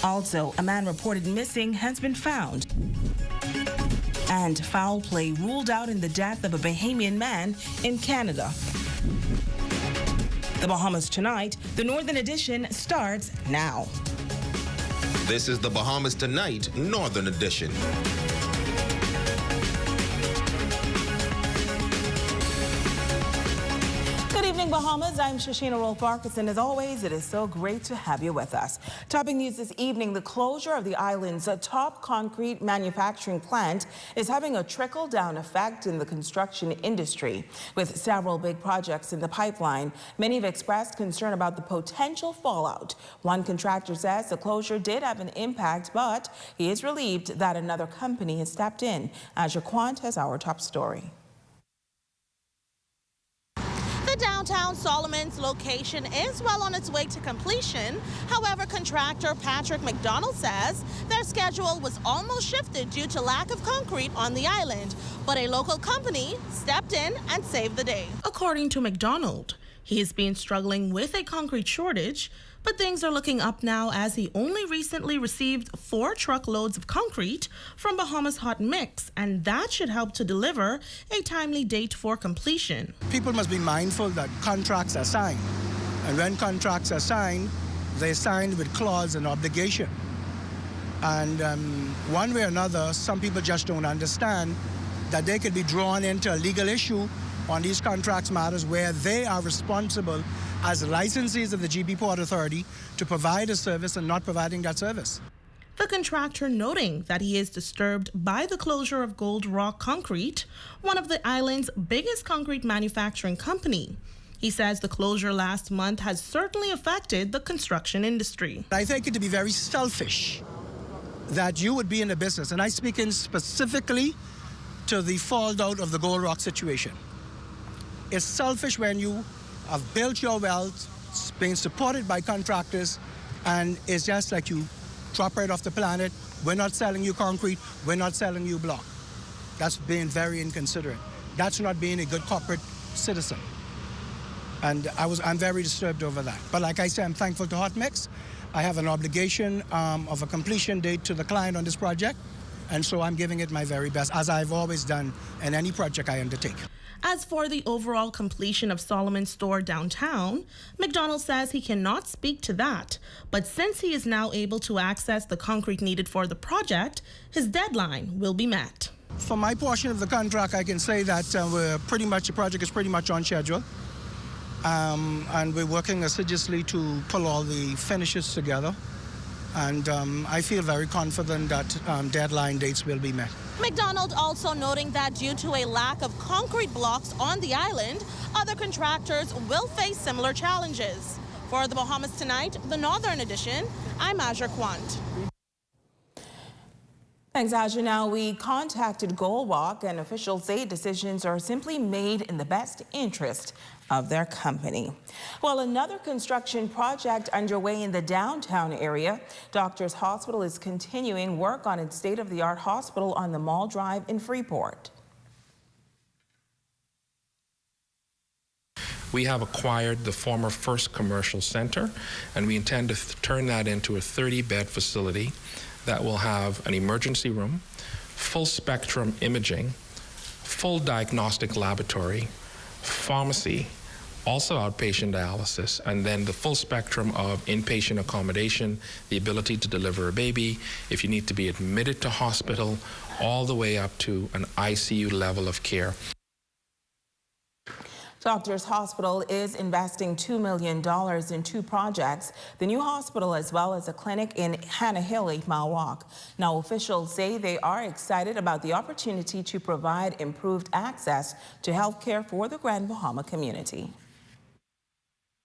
Also, a man reported missing has been found. And foul play ruled out in the death of a Bahamian man in Canada. The Bahamas Tonight, the Northern Edition, starts now. This is the Bahamas Tonight, Northern Edition. Good evening, Bahamas. I'm Shashina Rolf-Marcus, and as always, it is so great to have you with us. Topping news this evening, the closure of the island's top concrete manufacturing plant is having a trickle-down effect in the construction industry. With several big projects in the pipeline, many have expressed concern about the potential fallout. One contractor says the closure did have an impact, but he is relieved that another company has stepped in. Azure Quant has our top story. The downtown Solomon's location is well on its way to completion. However, contractor Patrick McDonald says their schedule was almost shifted due to lack of concrete on the island, but a local company stepped in and saved the day. According to McDonald, he has been struggling with a concrete shortage, but things are looking up now as he only recently received 4 truckloads of concrete from Bahamas Hot Mix, and that should help to deliver a timely date for completion. People must be mindful that contracts are signed, and when contracts are signed, they're signed with clause and obligation. And one way or another, some people just don't understand that they could be drawn into a legal issue on these contracts matters where they are responsible as licensees of the GB Port Authority to provide a service and not providing that service. The contractor noting that he is disturbed by the closure of Gold Rock Concrete, one of the island's biggest concrete manufacturing company. He says the closure last month has certainly affected the construction industry. I think it to be very selfish that you would be in the business, and I speak in specifically to the fallout of the Gold Rock situation. It's selfish when you have built your wealth, being supported by contractors, and it's just like you drop right off the planet. We're not selling you concrete, we're not selling you block. That's being very inconsiderate. That's not being a good corporate citizen. And I'm very disturbed over that. But like I said, I'm thankful to Hot Mix. I have an obligation of a completion date to the client on this project, and so I'm giving it my very best, as I've always done in any project I undertake. As for the overall completion of Solomon's store downtown, McDonald says he cannot speak to that. But since he is now able to access the concrete needed for the project, his deadline will be met. For my portion of the contract, I can say that the project is pretty much on schedule. And we're working assiduously to pull all the finishes together. And I feel very confident that deadline dates will be met. McDonald also noting that due to a lack of concrete blocks on the island, other contractors will face similar challenges. For the Bahamas Tonight, the Northern Edition, I'm Azure Quant. Thanks, Azure. Now, we contacted Gold Rock, and officials say decisions are simply made in the best interest of their company. Well, another construction project underway in the downtown area. Doctors Hospital is continuing work on its state-of-the-art hospital on the Mall Drive in Freeport. We have acquired the former First Commercial Center, and we intend to turn that into a 30-bed facility that will have an emergency room, full spectrum imaging, full diagnostic laboratory, pharmacy, also outpatient dialysis, and then the full spectrum of inpatient accommodation, the ability to deliver a baby, if you need to be admitted to hospital, all the way up to an ICU level of care. Doctors Hospital is investing $2 million in 2 projects, the new hospital as well as a clinic in Hannah Hill, 8 Mile Walk. Now, officials say they are excited about the opportunity to provide improved access to health care for the Grand Bahama community.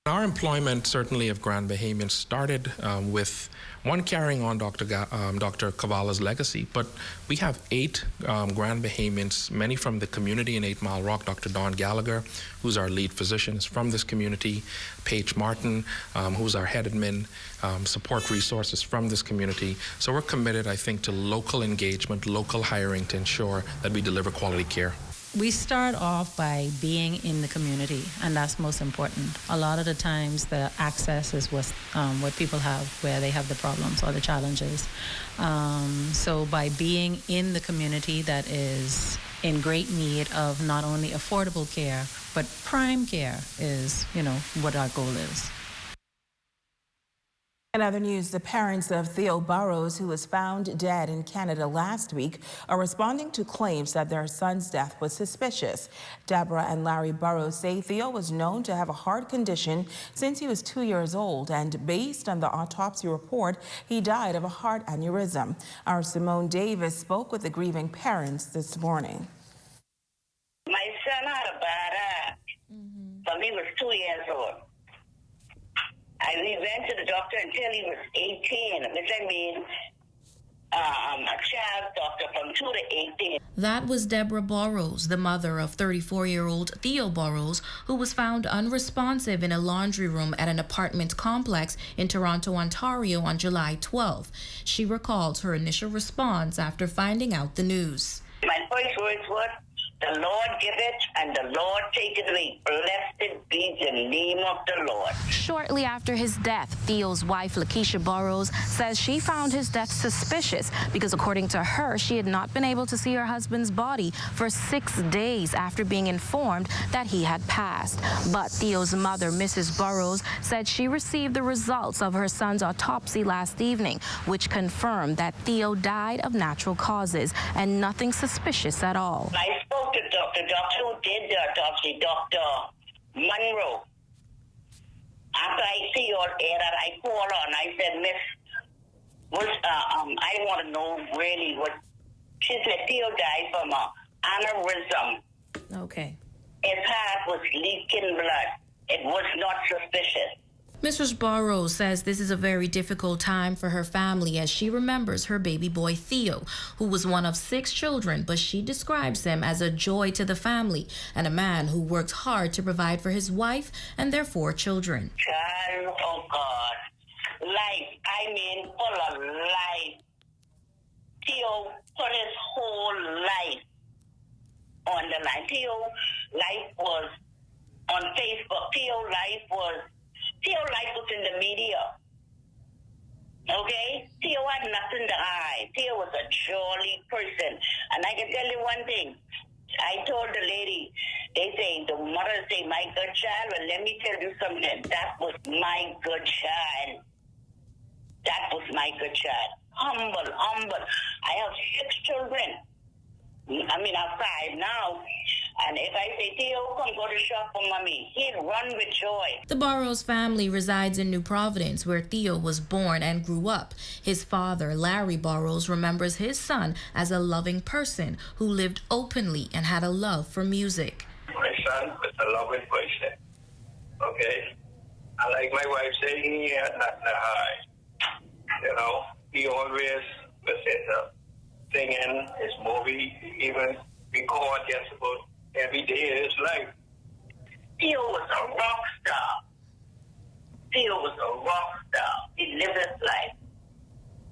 Our employment, certainly of Grand Bahamian, started with one carrying on Dr. Cavala's legacy, but we have 8 Grand Bahamians, many from the community in 8 Mile Rock. Dr. Don Gallagher, who's our lead physician, is from this community. Paige Martin, who's our head admin, support resources from this community. So we're committed, I think, to local engagement, local hiring to ensure that we deliver quality care. We start off by being in the community, and that's most important. A lot of the times, the access is what people have, where they have the problems or the challenges. So by being in the community that is in great need of not only affordable care, but prime care is, what our goal is. In other news, the parents of Theo Burrows, who was found dead in Canada last week, are responding to claims that their son's death was suspicious. Deborah and Larry Burrows say Theo was known to have a heart condition since he was 2 years old, and based on the autopsy report, he died of a heart aneurysm. Our Simone Davis spoke with the grieving parents this morning. My son had a bad heart when he was 2 years old. We went to the doctor until he was 18, which I mean a child doctor from 2 to 18. That was Deborah Burrows, the mother of 34-year-old Theo Burrows, who was found unresponsive in a laundry room at an apartment complex in Toronto, Ontario on July 12th. She recalls her initial response after finding out the news. My first words were, "The Lord give it and the Lord take it away. Blessed be the name of the Lord." Shortly after his death, Theo's wife, Lakeisha Burrows, says she found his death suspicious because, according to her, she had not been able to see her husband's body for 6 days after being informed that he had passed. But Theo's mother, Mrs. Burrows, said she received the results of her son's autopsy last evening, which confirmed that Theo died of natural causes and nothing suspicious at all. I spoke to the doctor who did the autopsy, Dr. Monroe. After I see all that, I call her and I said, "Miss, I want to know really what." She said Theo died from an aneurysm. Okay. His heart was leaking blood. It was not suspicious. Mrs. Burrows says this is a very difficult time for her family as she remembers her baby boy Theo, who was one of 6 children, but she describes him as a joy to the family and a man who worked hard to provide for his wife and their 4 children. Child of God, life, I mean full of life. Theo put his whole life on the line. Theo life was on Facebook. Theo life was in the media. Okay? Theo had nothing to hide. Theo was a jolly person. And I can tell you one thing. I told the lady, the mother say, "My good child." Well, let me tell you something. That was my good child. That was my good child. Humble. I have 6 children. I mean, I have 5 now. And if I say, "Theo, come go to shop for mommy," he'd run with joy. The Burrows family resides in New Providence, where Theo was born and grew up. His father, Larry Burrows, remembers his son as a loving person who lived openly and had a love for music. My son was a loving person. Okay? And like my wife said, he had nothing to hide. He always was singing his movie, even record just about every day of his life. Theo was a rock star. Theo was a rock star. He lived his life.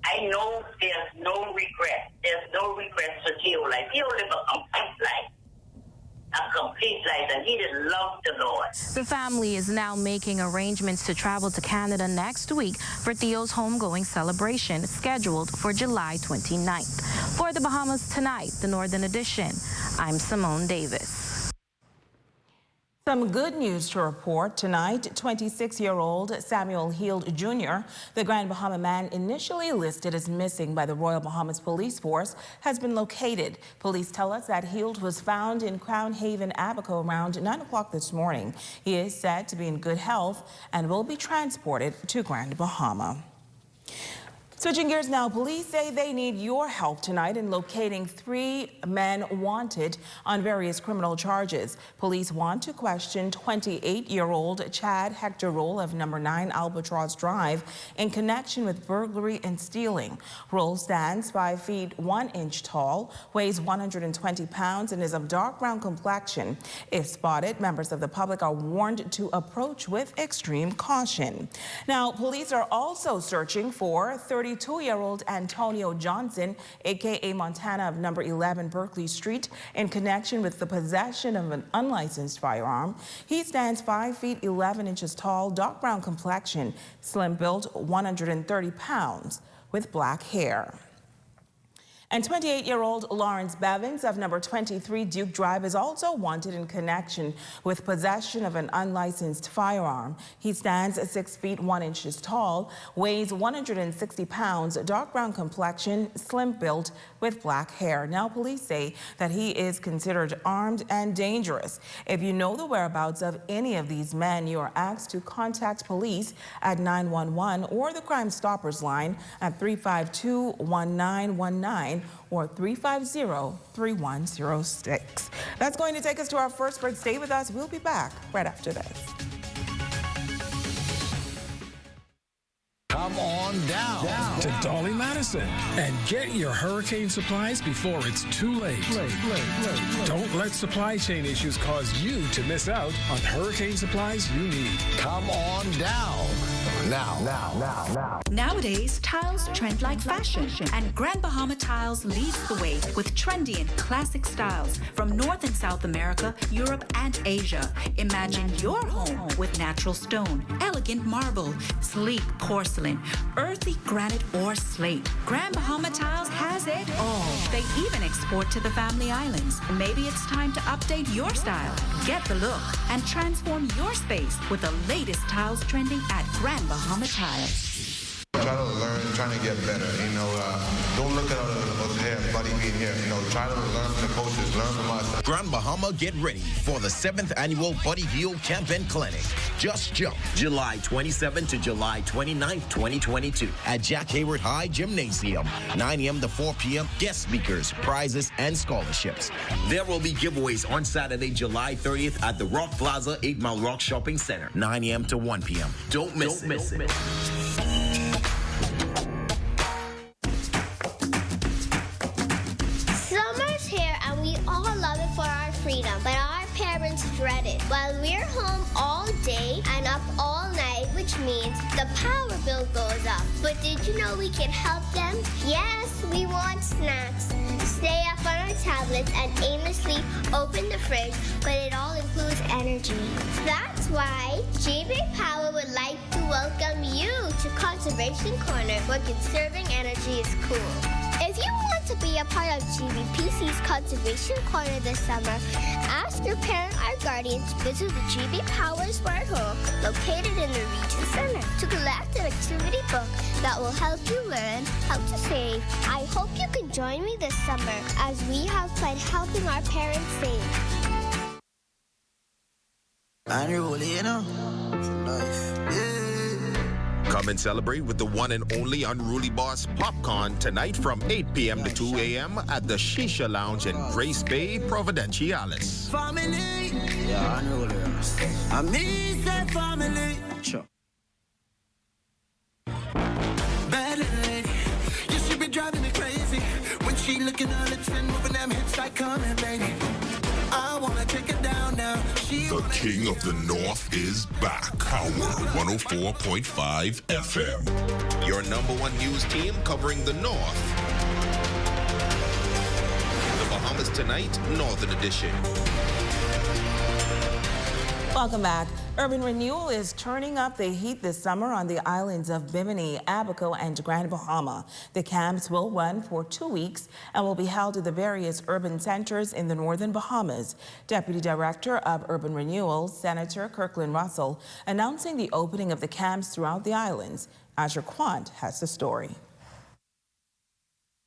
I know there's no regret. There's no regrets for Theo life. Theo lived a complete life. A complete life, and he just loved the Lord. The family is now making arrangements to travel to Canada next week for Theo's homegoing celebration scheduled for July 29th. For the Bahamas Tonight, the Northern Edition, I'm Simone Davis. Some good news to report tonight. 26-year-old Samuel Heald Jr., the Grand Bahama man initially listed as missing by the Royal Bahamas Police Force, has been located. Police tell us that Heald was found in Crown Haven, Abaco around 9 o'clock this morning. He is said to be in good health and will be transported to Grand Bahama. Switching gears now, police say they need your help tonight in locating 3 men wanted on various criminal charges. Police want to question 28-year-old Chad Hector Roll of number 9 Albatross Drive in connection with burglary and stealing. Roll stands 5 feet 1 inch tall, weighs 120 pounds, and is of dark brown complexion. If spotted, members of the public are warned to approach with extreme caution. Now, police are also searching for 30 32-year-old Antonio Johnson, a.k.a. Montana of number 11 Berkeley Street, in connection with the possession of an unlicensed firearm. He stands 5 feet 11 inches tall, dark brown complexion, slim built, 130 pounds, with black hair. And 28-year-old Lawrence Bevins of number 23 Duke Drive is also wanted in connection with possession of an unlicensed firearm. He stands 6 feet 1 inches tall, weighs 160 pounds, dark brown complexion, slim built, with black hair. Now police say that he is considered armed and dangerous. If you know the whereabouts of any of these men, you are asked to contact police at 911 or the Crime Stoppers line at 352-1919 or 350-3106. That's going to take us to our first break. Stay with us. We'll be back right after this. Come on down to Dolly Madison and get your hurricane supplies before it's too late. Don't let supply chain issues cause you to miss out on hurricane supplies you need. Come on down. Now. Nowadays, tiles trend like fashion, and Grand Bahama Tiles leads the way with trendy and classic styles from North and South America, Europe, and Asia. Imagine your home with natural stone, elegant marble, sleek porcelain, earthy granite, or slate. Grand Bahama Tiles has it all. They even export to the Family Islands. Maybe it's time to update your style, get the look, and transform your space with the latest tiles trending at Grand Bahama Tiles. Try to learn, trying to get better. Don't look at everybody being here. Try to learn from the coaches, learn from us. Grand Bahama, get ready for the 7th annual Buddy Heal Camp and Clinic. Just jump July 27 to July 29, 2022 at Jack Hayward High Gymnasium. 9 a.m. to 4 p.m. Guest speakers, prizes, and scholarships. There will be giveaways on Saturday, July 30th at the Rock Plaza 8 Mile Rock Shopping Center. 9 a.m. to 1 p.m. Don't miss it. Summer's here and we all love it for our freedom, but our parents dread it. While we're home all day and up all night, which means the power bill goes up. But did you know we can help them? Yes, we want snacks. Stay up on our tablets and aimlessly open the fridge, but it all includes energy. That's why GB Power would like to welcome you to Conservation Corner, where conserving energy is cool. If you want to be a part of GBPC's Conservation Corner this summer, ask your parent or guardian to visit the GB Power Smart Home located in the Region Center to collect an activity book that will help you learn how to save. I hope you can join me this summer as we have fun helping our parents save. Come and celebrate with the one and only Unruly Boss Popcorn tonight from 8 p.m. to 2 a.m. at the Shisha Lounge in Grace Bay, Providenciales. Family, yeah, Unruly. I miss that family. Sure. Bad lady, yeah, she be driving me crazy. When she looking at her lips and moving them hips like coming, baby. I wanna take it down now. The King of the North is back. Power 104.5 FM. Your #1 news team covering the North. The Bahamas Tonight, Northern Edition. Welcome back. Urban Renewal is turning up the heat this summer on the islands of Bimini, Abaco, and Grand Bahama. The camps will run for 2 weeks and will be held at the various urban centers in the northern Bahamas. Deputy Director of Urban Renewal, Senator Kirkland Russell, announcing the opening of the camps throughout the islands. Asher Quant has the story.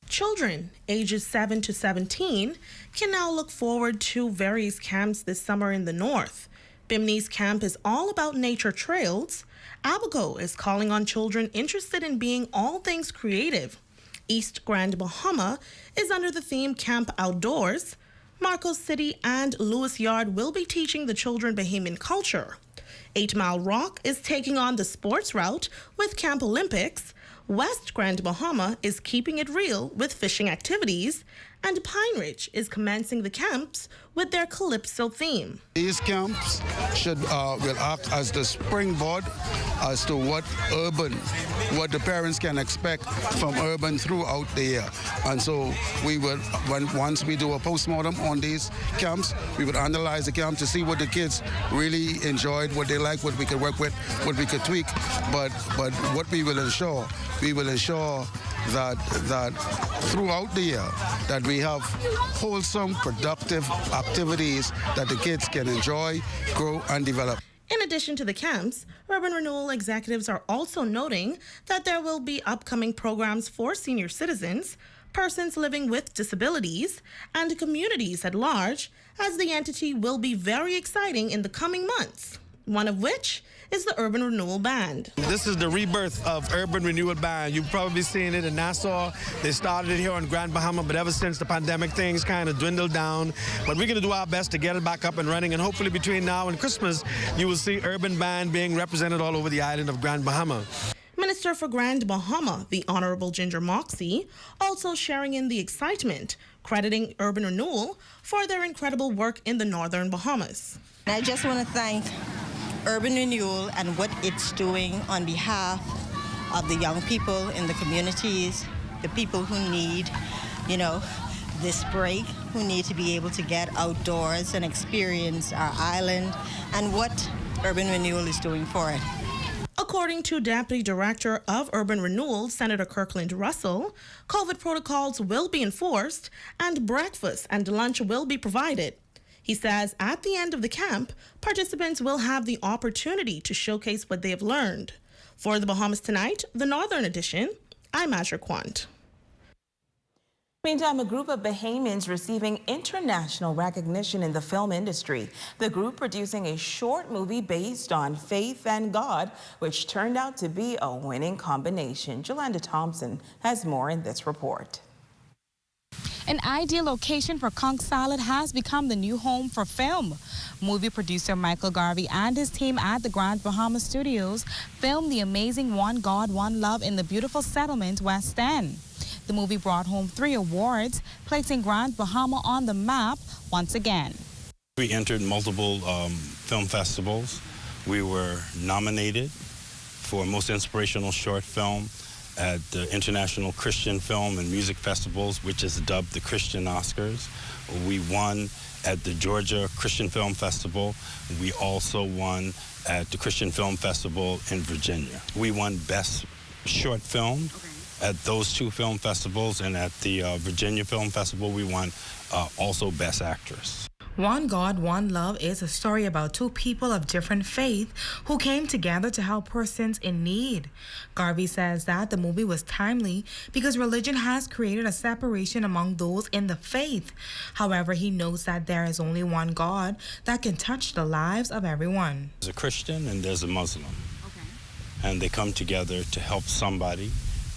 Children ages 7 to 17 can now look forward to various camps this summer in the north. Bimini's camp is all about nature trails. Abaco is calling on children interested in being all things creative. East Grand Bahama is under the theme Camp Outdoors. Marcos City and Lewis Yard will be teaching the children Bahamian culture. 8 Mile Rock is taking on the sports route with Camp Olympics. West Grand Bahama is keeping it real with fishing activities. And Pine Ridge is commencing the camps with their Calypso theme. These camps will act as the springboard as to what the parents can expect from urban throughout the year. And so we will, once we do a postmortem on these camps, we would analyze the camp to see what the kids really enjoyed, what they like, what we could work with, what we could tweak. But what we will ensure that throughout the year that we have wholesome, productive activities that the kids can enjoy, grow, and develop. In addition to the camps, Urban Renewal executives are also noting that there will be upcoming programs for senior citizens, persons living with disabilities, and communities at large, as the entity will be very exciting in the coming months, one of which is the Urban Renewal Band. This is the rebirth of Urban Renewal Band. You've probably seen it in Nassau. They started it here on Grand Bahama, but ever since the pandemic, things kind of dwindled down. But we're going to do our best to get it back up and running, and hopefully between now and Christmas, you will see Urban Band being represented all over the island of Grand Bahama. Minister for Grand Bahama, the Honorable Ginger Moxie, also sharing in the excitement, crediting Urban Renewal for their incredible work in the Northern Bahamas. I just want to thank Urban Renewal and what it's doing on behalf of the young people in the communities, the people who need, this break, who need to be able to get outdoors and experience our island, and what Urban Renewal is doing for it. According to Deputy Director of Urban Renewal, Senator Kirkland Russell, COVID protocols will be enforced and breakfast and lunch will be provided. He says at the end of the camp, participants will have the opportunity to showcase what they have learned. For the Bahamas Tonight, the Northern Edition, I'm Asher Quant. Meantime, a group of Bahamians receiving international recognition in the film industry. The group producing a short movie based on faith and God, which turned out to be a winning combination. Jolanda Thompson has more in this report. An ideal location for conch salad has become the new home for film. Movie producer Michael Garvey and his team at the Grand Bahama Studios filmed the amazing One God, One Love in the beautiful settlement West End. The movie brought home 3 awards, placing Grand Bahama on the map once again. We entered multiple film festivals. We were nominated for Most Inspirational Short Film at the International Christian Film and Music Festivals, which is dubbed the Christian Oscars. We won at the Georgia Christian Film Festival. We also won at the Christian Film Festival in Virginia. We won Best Short Film at those 2 film festivals, and at the Virginia Film Festival, we won also Best Actress. One God, One Love is a story about 2 people of different faith who came together to help persons in need. Garvey says that the movie was timely because religion has created a separation among those in the faith. However, he knows that there is only one God that can touch the lives of everyone. There's a Christian and there's a Muslim. And they come together to help somebody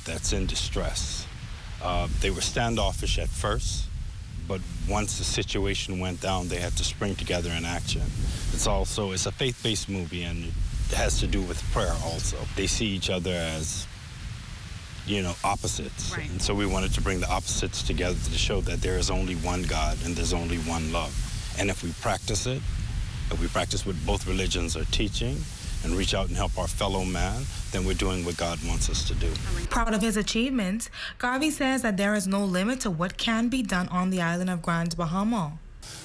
that's in distress. They were standoffish at first, but once the situation went down, they had to spring together in action. It's a faith-based movie, and it has to do with prayer also. They see each other as, opposites. Right. And so we wanted to bring the opposites together to show that there is only one God and there's only one love. And if we practice it, if we practice what both religions are teaching, and reach out and help our fellow man, then we're doing what God wants us to do. Proud of his achievements, Garvey says that there is no limit to what can be done on the island of Grand Bahama.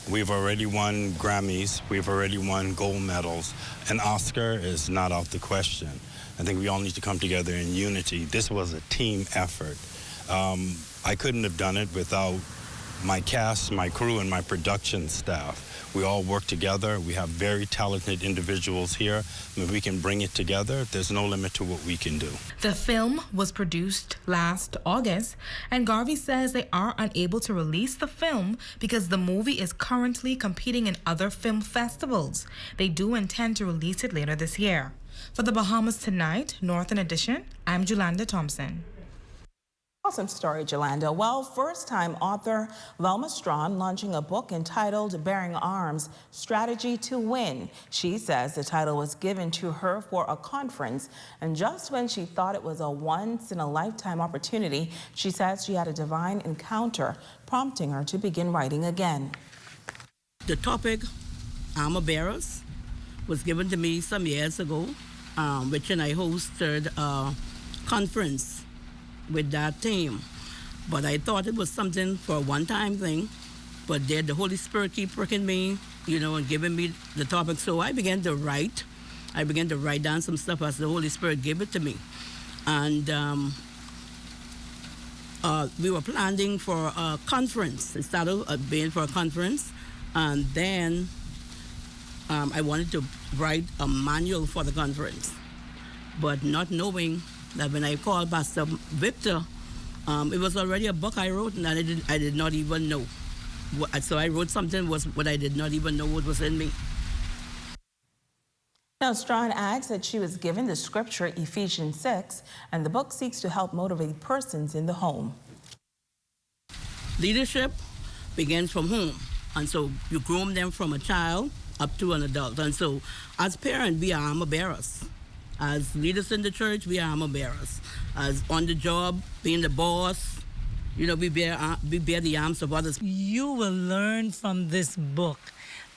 We've already won Grammys, we've already won gold medals. An Oscar is not out the question. I think we all need to come together in unity. This was a team effort. I couldn't have done it without my cast, my crew, and my production staff. We all work together. We have very talented individuals here. If we can bring it together, there's no limit to what we can do. The film was produced last August, and Garvey says they are unable to release the film because the movie is currently competing in other film festivals. They do intend to release it later this year. For the Bahamas Tonight, Northern Edition, I'm Jolanda Thompson. Awesome story, Jolanda. Well, first-time author Velma Strawn launching a book entitled Bearing Arms, Strategy to Win. She says the title was given to her for a conference, and just when she thought it was a once-in-a-lifetime opportunity, she says she had a divine encounter, prompting her to begin writing again. The topic, Armor Bearers, was given to me some years ago, which I hosted a conference with that theme. But I thought it was something for a one-time thing, but then the Holy Spirit keep pricking me, and giving me the topic. So I began to write. I began to write down some stuff as the Holy Spirit gave it to me. And we were planning for a conference. It started being for a conference, and then I wanted to write a manual for the conference, but not knowing that when I called Pastor Victor, it was already a book I wrote, and I did not even know. So I wrote something what I did not even know what was in me. Now, Strawn adds that she was given the scripture Ephesians 6, and the book seeks to help motivate persons in the home. Leadership begins from home, and so you groom them from a child up to an adult. And so as parents, we are armor bearers. As leaders in the church, we are armor bearers. As on the job, being the boss, we bear the arms of others. You will learn from this book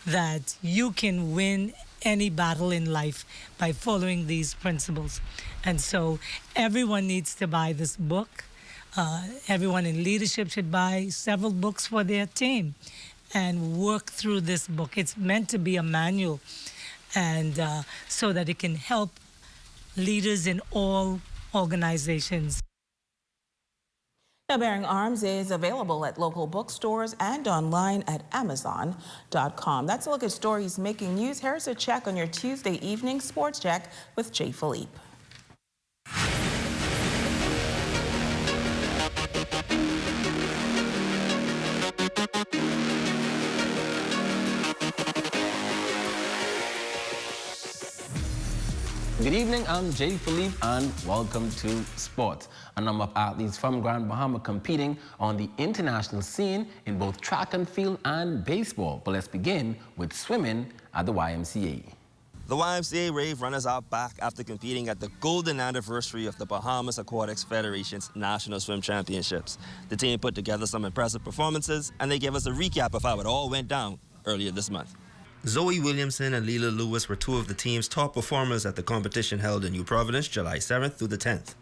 that you can win any battle in life by following these principles. And so everyone needs to buy this book. Everyone in leadership should buy several books for their team and work through this book. It's meant to be a manual, and so that it can help leaders in all organizations. Now, Bearing Arms is available at local bookstores and online at Amazon.com. That's a look at stories making news. Here's a check on your Tuesday evening sports check with Jay Philippe. Good evening, I'm Jay Philippe, and welcome to Sports. A number of athletes from Grand Bahama competing on the international scene in both track and field and baseball. But let's begin with swimming at the YMCA. The YMCA Rave runners are back after competing at the golden anniversary of the Bahamas Aquatics Federation's National Swim Championships. The team put together some impressive performances, and they gave us a recap of how it all went down earlier this month. Zoe Williamson and Leela Lewis were two of the team's top performers at the competition held in New Providence, July 7th through the 10th.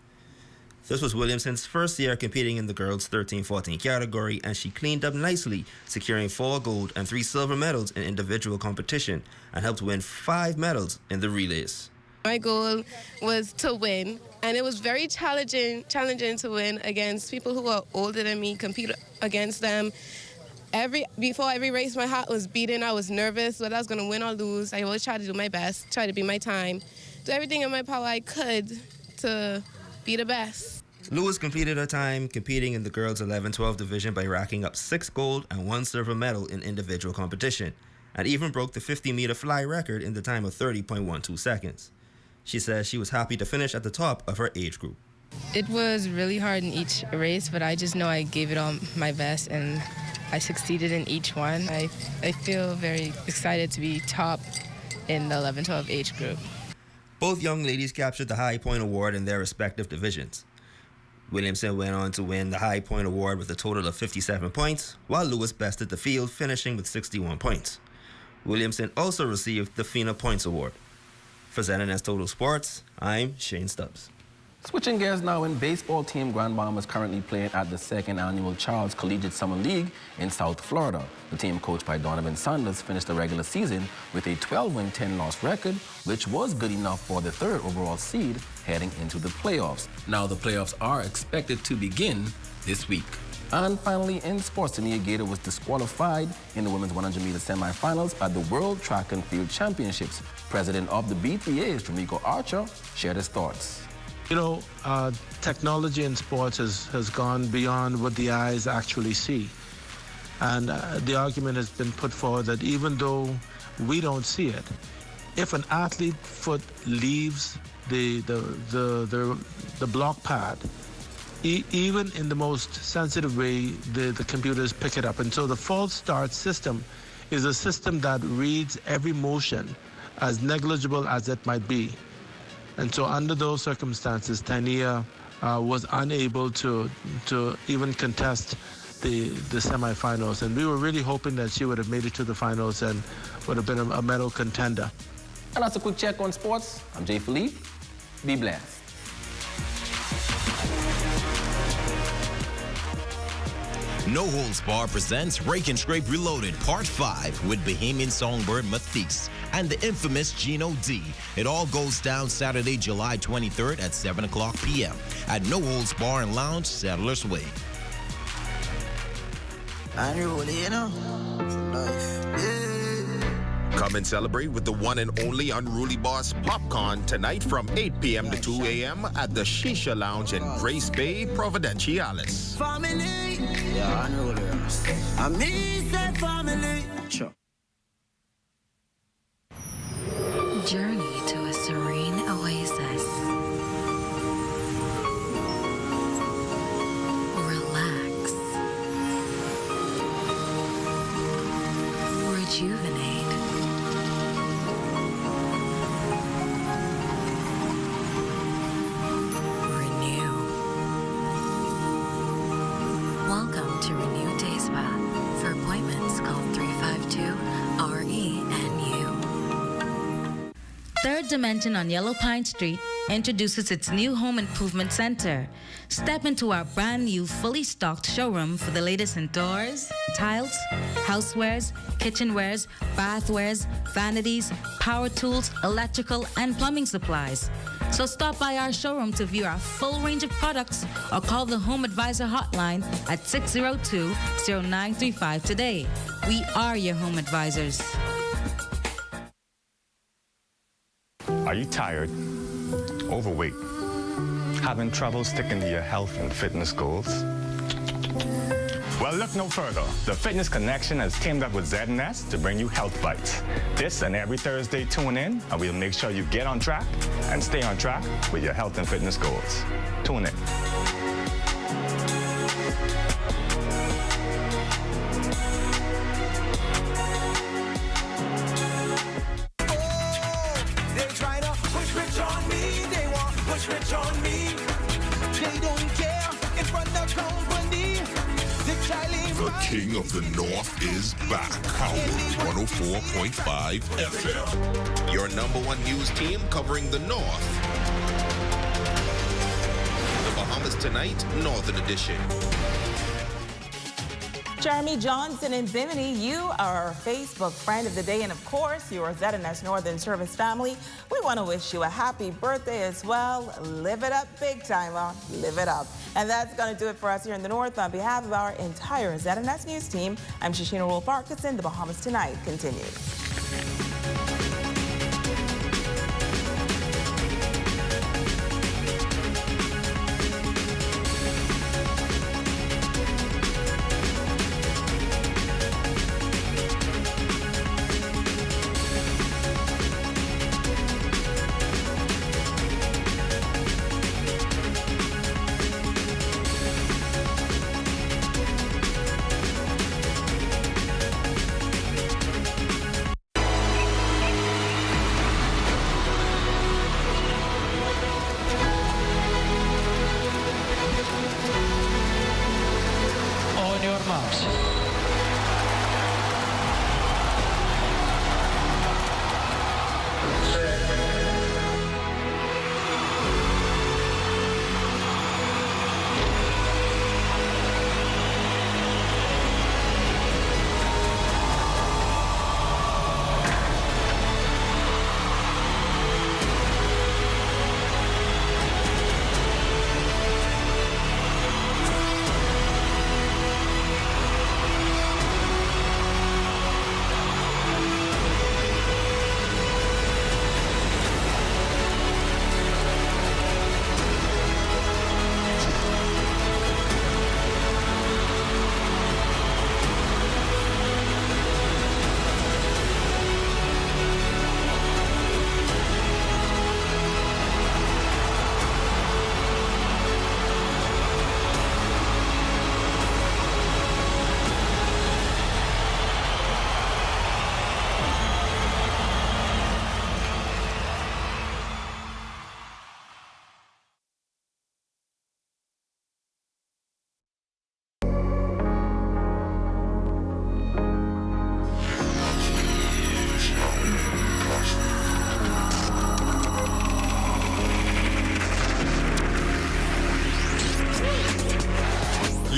This was Williamson's first year competing in the girls 13-14 category, and she cleaned up nicely, securing 4 gold and 3 silver medals in individual competition, and helped win 5 medals in the relays. My goal was to win, and it was very challenging to win against people who are older than me, compete against them. Before every race, my heart was beating. I was nervous whether I was going to win or lose. I always tried to do my best, try to be my time, do everything in my power I could to be the best. Lewis completed her time competing in the girls 11-12 division by racking up 6 gold and 1 silver medal in individual competition, and even broke the 50-meter fly record in the time of 30.12 seconds. She says she was happy to finish at the top of her age group. It was really hard in each race, but I just know I gave it all my best, and I succeeded in each one. I feel very excited to be top in the 11-12 age group. Both young ladies captured the High Point Award in their respective divisions. Williamson went on to win the High Point Award with a total of 57 points, while Lewis bested the field, finishing with 61 points. Williamson also received the FINA Points Award. For ZNS Total Sports, I'm Shane Stubbs. Switching gears now, in baseball, Team Grand Bahama is currently playing at the 2nd Annual Charles Collegiate Summer League in South Florida. The team, coached by Donovan Sanders, finished the regular season with a 12-win, 10-loss record, which was good enough for the 3rd overall seed heading into the playoffs. Now the playoffs are expected to begin this week. And finally, in sports, Tania Gator was disqualified in the women's 100-meter semifinals at the World Track and Field Championships. President of the B3A's, Jamaica Archer, shared his thoughts. You know, technology in sports has gone beyond what the eyes actually see. And the argument has been put forward that even though we don't see it, if an athlete foot leaves the block pad, even in the most sensitive way, the computers pick it up. And so the false start system is a system that reads every motion, as negligible as it might be. And so under those circumstances, Tania was unable to even contest the semifinals. And we were really hoping that she would have made it to the finals and would have been a medal contender. And that's a quick check on sports. I'm Jay Philippe. Be blessed. No Holds Bar presents Rake and Scrape Reloaded Part 5 with Bahamian songbird Matisse and the infamous Gino D. It all goes down Saturday, July 23rd at 7 o'clock p.m. at No Holds Bar and Lounge, Settlers Way. Unruly, you know, for life, yeah. Come and celebrate with the one and only Unruly Boss Popcorn tonight from 8 p.m. to 2 a.m. at the Shisha Lounge in Grace Bay, Providenciales. Family, yeah, Unruly. I mean, say family. Sure. Journey to a serene oasis. Relax. Rejuvenate. Renew. Welcome to Renew Day Spa. For appointments, call 352-RENU. Third Dimension on Yellow Pine Street introduces its new home improvement center. Step into our brand new fully stocked showroom for the latest in doors, tiles, housewares, kitchenwares, bathwares, vanities, power tools, electrical, and plumbing supplies. So stop by our showroom to view our full range of products or call the Home Advisor hotline at 602-0935 today. We are your home advisors. Are you tired, overweight, having trouble sticking to your health and fitness goals? Well, look no further. The Fitness Connection has teamed up with Z&S to bring you Health Bites. This and every Thursday, tune in, and we'll make sure you get on track and stay on track with your health and fitness goals. Tune in. Rich on me. They don't care in front of company. The King of the North is back. Howard 104.5 FM. Your number one news team covering the North. The Bahamas Tonight, Northern Edition. Jeremy Johnson and Bimini, you are our Facebook friend of the day, and of course, you are Z&S Northern Service family. We want to wish you a happy birthday as well. Live it up big time, live it up. And that's going to do it for us here in the North. On behalf of our entire Z&S News team, I'm Shoshana Rolf-Parkinson. The Bahamas Tonight continues.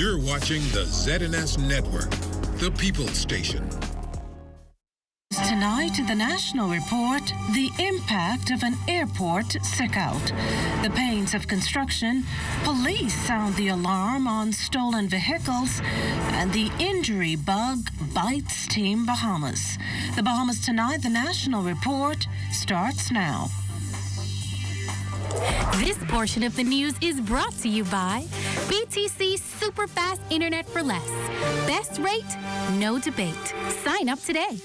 You're watching the ZNS Network, the People's Station. Tonight, the National Report, the impact of an airport sickout. The pains of construction, police sound the alarm on stolen vehicles, and the injury bug bites Team Bahamas. The Bahamas Tonight, the National Report, starts now. This portion of the news is brought to you by BTC Super Fast Internet for Less. Best rate, no debate. Sign up today.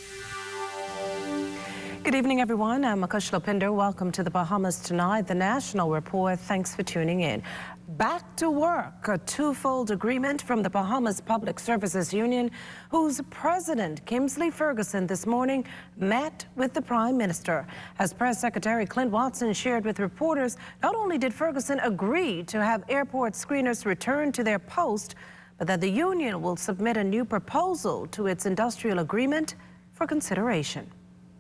Good evening, everyone. I'm Akush Lopinder. Welcome to the Bahamas Tonight, the National Report. Thanks for tuning in. Back to work, a twofold agreement from the Bahamas Public Services Union, whose president, Kingsley Ferguson, this morning met with the Prime Minister. As Press Secretary Clint Watson shared with reporters, not only did Ferguson agree to have airport screeners return to their post, but that the union will submit a new proposal to its industrial agreement for consideration.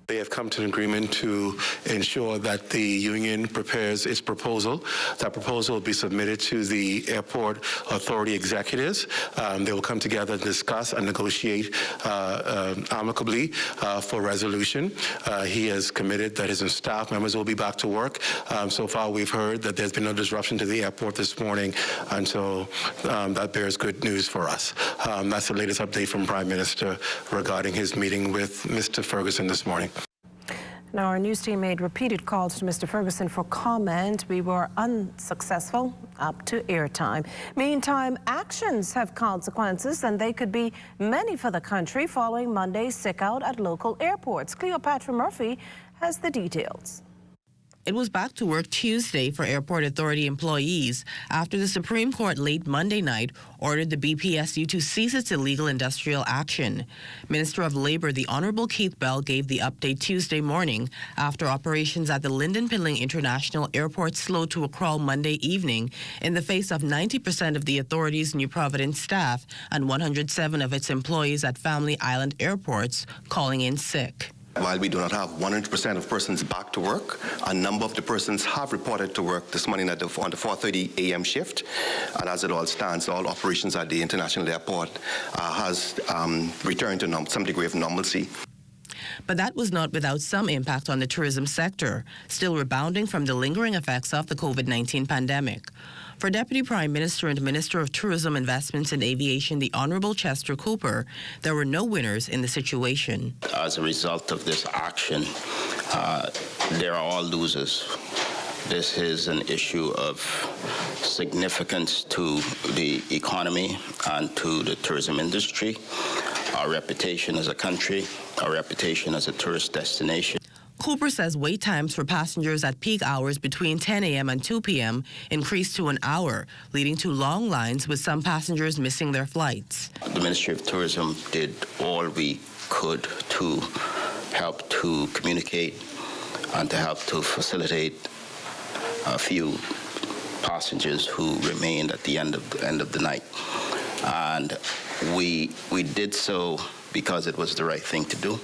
They have come to an agreement to ensure that the union prepares its proposal. That proposal will be submitted to the airport authority executives. They will come together and discuss and negotiate amicably for resolution. He has committed that his staff members will be back to work. So far, we've heard that there's been no disruption to the airport this morning, and so that bears good news for us. That's the latest update from Prime Minister regarding his meeting with Mr. Ferguson this morning. Now, our news team made repeated calls to Mr. Ferguson for comment. We were unsuccessful up to airtime. Meantime, actions have consequences, and they could be many for the country following Monday's sickout at local airports. Cleopatra Murphy has the details. It was back to work Tuesday for Airport Authority employees after the Supreme Court late Monday night ordered the BPSU to cease its illegal industrial action. Minister of Labor, the Honorable Keith Bell, gave the update Tuesday morning after operations at the Lyndon Pilling International Airport slowed to a crawl Monday evening in the face of 90% of the authority's New Providence staff and 107 of its employees at Family Island airports calling in sick. While we do not have 100% of persons back to work, a number of the persons have reported to work this morning on the 4:30 a.m. shift. And as it all stands, all operations at the international airport has returned to some degree of normalcy. But that was not without some impact on the tourism sector, still rebounding from the lingering effects of the COVID-19 pandemic. For Deputy Prime Minister and Minister of Tourism, Investments and Aviation, the Honorable Chester Cooper, there were no winners in the situation. As a result of this action, there are all losers. This is an issue of significance to the economy and to the tourism industry, our reputation as a country, our reputation as a tourist destination. Cooper says wait times for passengers at peak hours between 10 a.m. and 2 p.m. increased to an hour, leading to long lines with some passengers missing their flights. The Ministry of Tourism did all we could to help to communicate and to help to facilitate a few passengers who remained at the end of the night. And we did so because it was the right thing to do.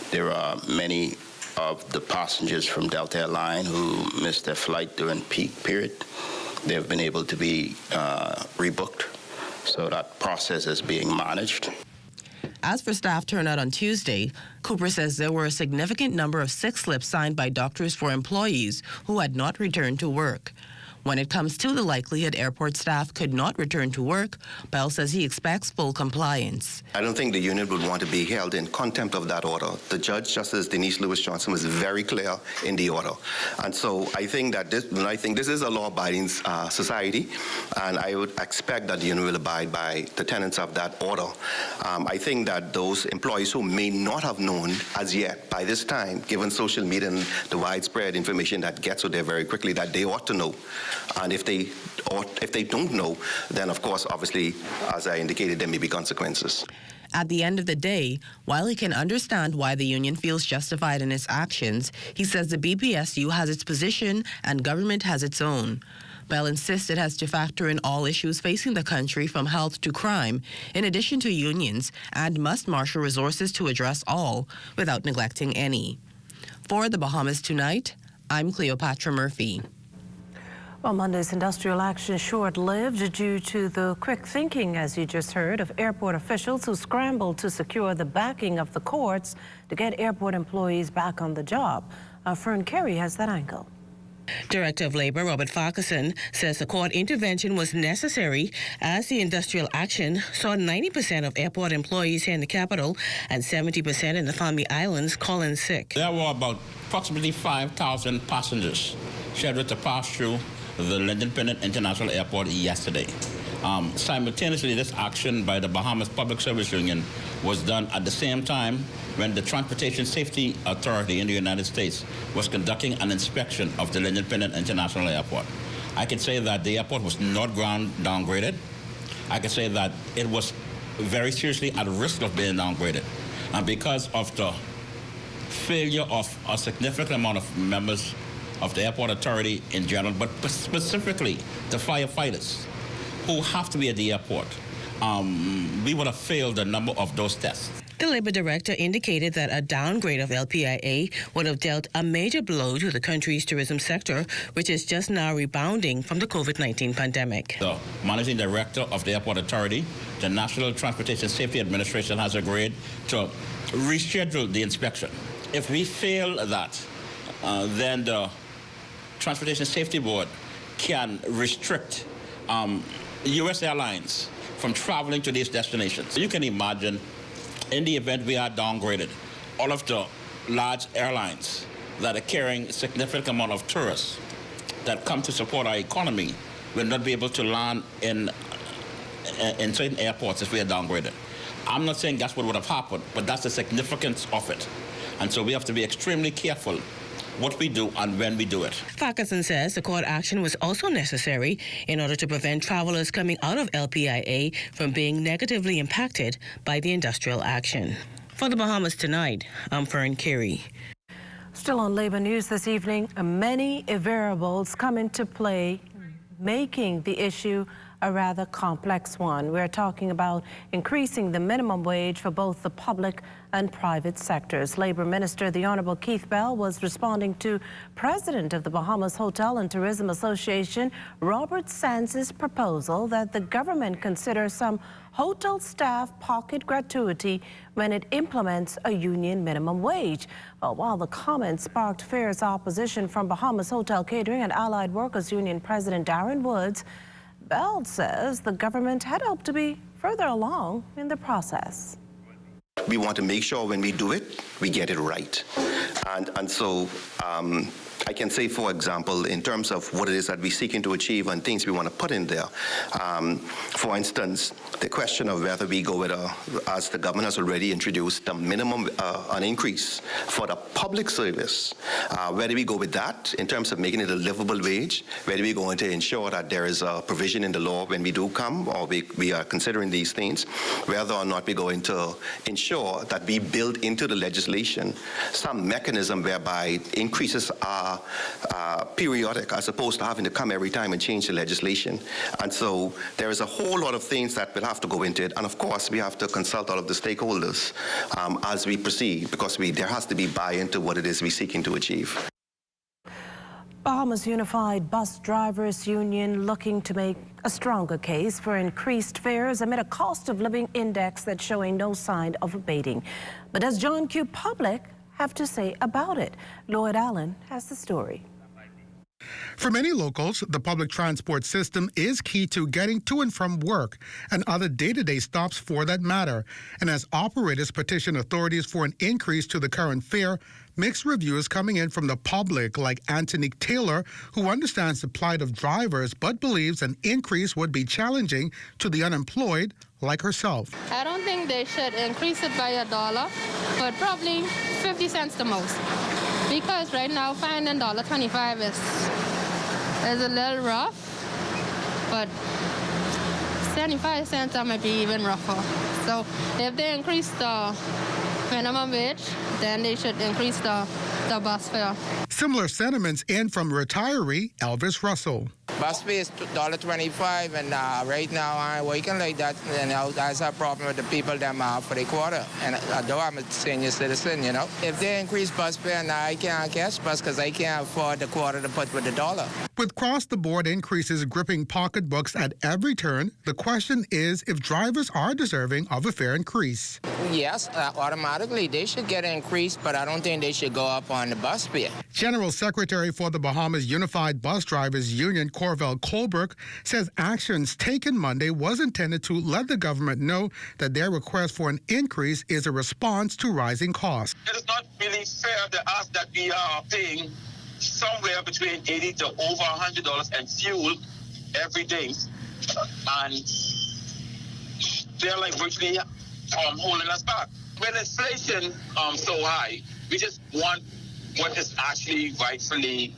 There are many of the passengers from Delta Airline who missed their flight during peak period. They have been able to be rebooked, so that process is being managed. As for staff turnout on Tuesday, Cooper says there were a significant number of sick slips signed by doctors for employees who had not returned to work. When it comes to the likelihood airport staff could not return to work, Bell says he expects full compliance. I don't think the union would want to be held in contempt of that order. The judge, Justice Denise Lewis-Johnson, was very clear in the order. And so I think that this is a law-abiding society, and I would expect that the union will abide by the tenets of that order. I think that those employees who may not have known as yet, by this time, given social media and the widespread information that gets out there very quickly, that they ought to know. And if they don't know, then of course, obviously, as I indicated, there may be consequences. At the end of the day, while he can understand why the union feels justified in its actions, he says the BPSU has its position and government has its own. Bell insists it has to factor in all issues facing the country from health to crime, in addition to unions, and must marshal resources to address all without neglecting any. For the Bahamas Tonight, I'm Cleopatra Murphy. Well, Monday's industrial action short-lived due to the quick thinking, as you just heard, of airport officials who scrambled to secure the backing of the courts to get airport employees back on the job. Fern Carey has that angle. Director of Labor Robert Farquharson says the court intervention was necessary as the industrial action saw 90% of airport employees here in the capital and 70% in the Bahamian Islands call in sick. There were about approximately 5,000 passengers scheduled to pass through the Independent International Airport yesterday. Simultaneously, this action by the Bahamas Public Service Union was done at the same time when the Transportation Safety Authority in the United States was conducting an inspection of the Independent International Airport. I can say that the airport was not downgraded. I can say that it was very seriously at risk of being downgraded. And because of the failure of a significant amount of members of the airport authority in general, but specifically the firefighters who have to be at the airport, we would have failed a number of those tests. The labor director indicated that a downgrade of LPIA would have dealt a major blow to the country's tourism sector, which is just now rebounding from the COVID-19 pandemic. The managing director of the airport authority, the National Transportation Safety Administration, has agreed to reschedule the inspection. If we fail that, then the Transportation Safety Board can restrict U.S. airlines from traveling to these destinations. You can imagine, in the event we are downgraded, all of the large airlines that are carrying a significant amount of tourists that come to support our economy will not be able to land in certain airports if we are downgraded. I'm not saying that's what would have happened, but that's the significance of it. And so we have to be extremely careful what we do and when we do it. Farquharson says the court action was also necessary in order to prevent travelers coming out of LPIA from being negatively impacted by the industrial action. For the Bahamas Tonight, I'm Fern Carey. Still on labor news this evening, many variables come into play, making the issue a rather complex one. We're talking about increasing the minimum wage for both the public and private sectors. Labor Minister, the Honorable Keith Bell, was responding to President of the Bahamas Hotel and Tourism Association, Robert Sands' proposal that the government consider some hotel staff pocket gratuity when it implements a union minimum wage. Well, while the comments sparked fierce opposition from Bahamas Hotel Catering and Allied Workers Union President Darren Woods, Bell says the government had hoped to be further along in the process. We want to make sure when we do it, we get it right. And so I can say, for example, in terms of what it is that we're seeking to achieve and things we want to put in there. For instance, the question of whether we go with as the government has already introduced, a minimum, an increase for the public service. Whether we go with that in terms of making it a livable wage, whether we're going to ensure that there is a provision in the law when we do come, or we are considering these things, whether or not we're going to ensure that we build into the legislation some mechanism whereby increases are periodic as opposed to having to come every time and change the legislation. And so there is a whole lot of things that will have to go into it. And of course, we have to consult all of the stakeholders as we proceed, because there has to be buy-in to what it is we're seeking to achieve. Bahamas Unified Bus Drivers Union looking to make a stronger case for increased fares amid a cost of living index that's showing no sign of abating. But does John Q. Public have to say about it? Lloyd Allen has the story. For many locals, the public transport system is key to getting to and from work and other day-to-day stops for that matter. And as operators petition authorities for an increase to the current fare, mixed reviews coming in from the public, like Anthony Taylor, who understands the plight of drivers but believes an increase would be challenging to the unemployed like herself. I don't think they should increase it by $1, but probably 50 cents the most. Because right now, finding $1.25 is a little rough, but 75 cents that might be even rougher. So if they increase the minimum wage, then they should increase the bus fare. Similar sentiments in from retiree Elvis Russell. Bus fee is $1.25, and right now I'm working like that, that's a problem with the people them for the quarter. And although I'm a senior citizen, if they increase bus fare, and I can't catch bus because I can't afford the quarter to put with the dollar. With cross-the-board increases gripping pocketbooks at every turn, the question is if drivers are deserving of a fare increase. Yes, automatically they should get an increase, but I don't think they should go up on the bus fare. General Secretary for the Bahamas Unified Bus Drivers Union, Corvell Colbrook, says actions taken Monday was intended to let the government know that their request for an increase is a response to rising costs. It is not really fair to us that we are paying somewhere between $80 to over $100 and fuel every day, and they're like virtually holding us back. With inflation so high, we just want what is actually rightfully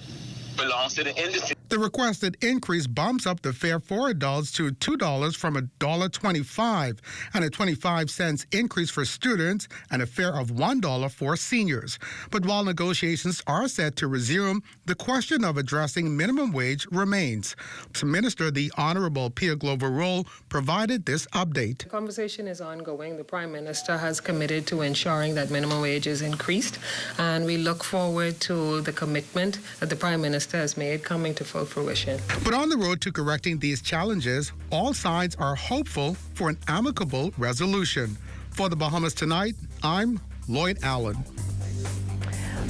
belongs to the industry. The requested increase bumps up the fare for adults to $2 from $1.25, and a 25-cent increase for students and a fare of $1 for seniors. But while negotiations are set to resume, the question of addressing minimum wage remains. Minister the Honorable Pia Glover-Roll provided this update. The conversation is ongoing. The Prime Minister has committed to ensuring that minimum wage is increased, and we look forward to the commitment that the Prime Minister has made coming to full fruition. But on the road to correcting these challenges, all sides are hopeful for an amicable resolution. For the Bahamas Tonight, I'm Lloyd Allen.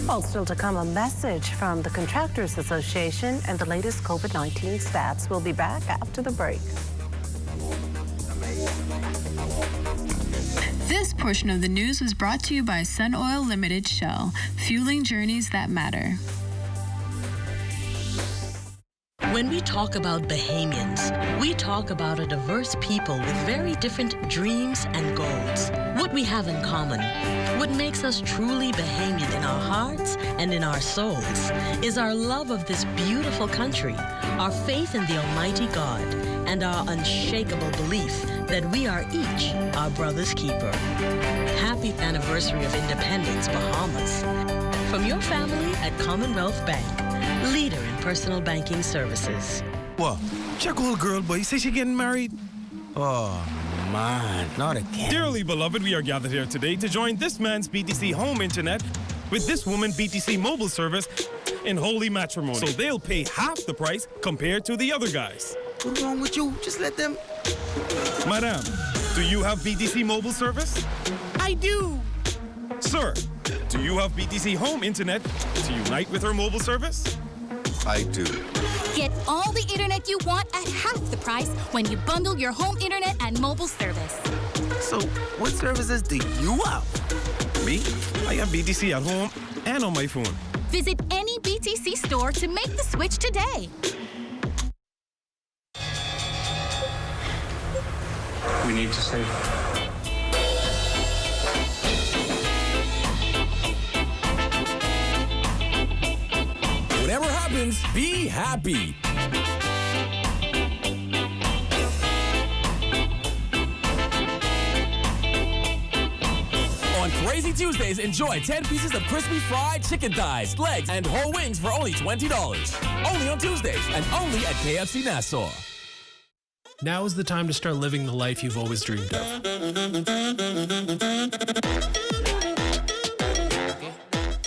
Well, still to come, a message from the Contractors Association and the latest COVID-19 stats. We'll be back after the break. This portion of the news was brought to you by Sun Oil Limited Shell, fueling journeys that matter. When we talk about Bahamians, we talk about a diverse people with very different dreams and goals. What we have in common, what makes us truly Bahamian in our hearts and in our souls, is our love of this beautiful country, our faith in the Almighty God, and our unshakable belief that we are each our brother's keeper. Happy anniversary of independence, Bahamas. From your family at Commonwealth Bank, leader in personal banking services. What? Check old girl, boy. You say she getting married? Oh, man, not again. Dearly beloved, we are gathered here today to join this man's BTC home internet with this woman BTC mobile service in holy matrimony. So they'll pay half the price compared to the other guys. What's wrong with you? Just let them... Madam, do you have BTC mobile service? I do. Sir, do you have BTC home internet to unite with her mobile service? I do. Get all the internet you want at half the price when you bundle your home internet and mobile service. So, what services do you have? Me? I have BTC at home and on my phone. Visit any BTC store to make the switch today. We need to save. Whatever happens, be happy. On Crazy Tuesdays, enjoy 10 pieces of crispy fried chicken thighs, legs, and whole wings for only $20. Only on Tuesdays and only at KFC Nassau. Now is the time to start living the life you've always dreamed of.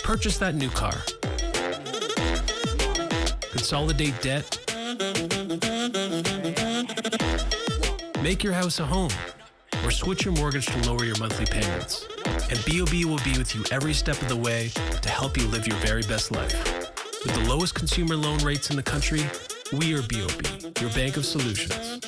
Purchase that new car. Consolidate debt. Make your house a home. Or switch your mortgage to lower your monthly payments. And BOB will be with you every step of the way to help you live your very best life. With the lowest consumer loan rates in the country, we are BOB, your bank of solutions.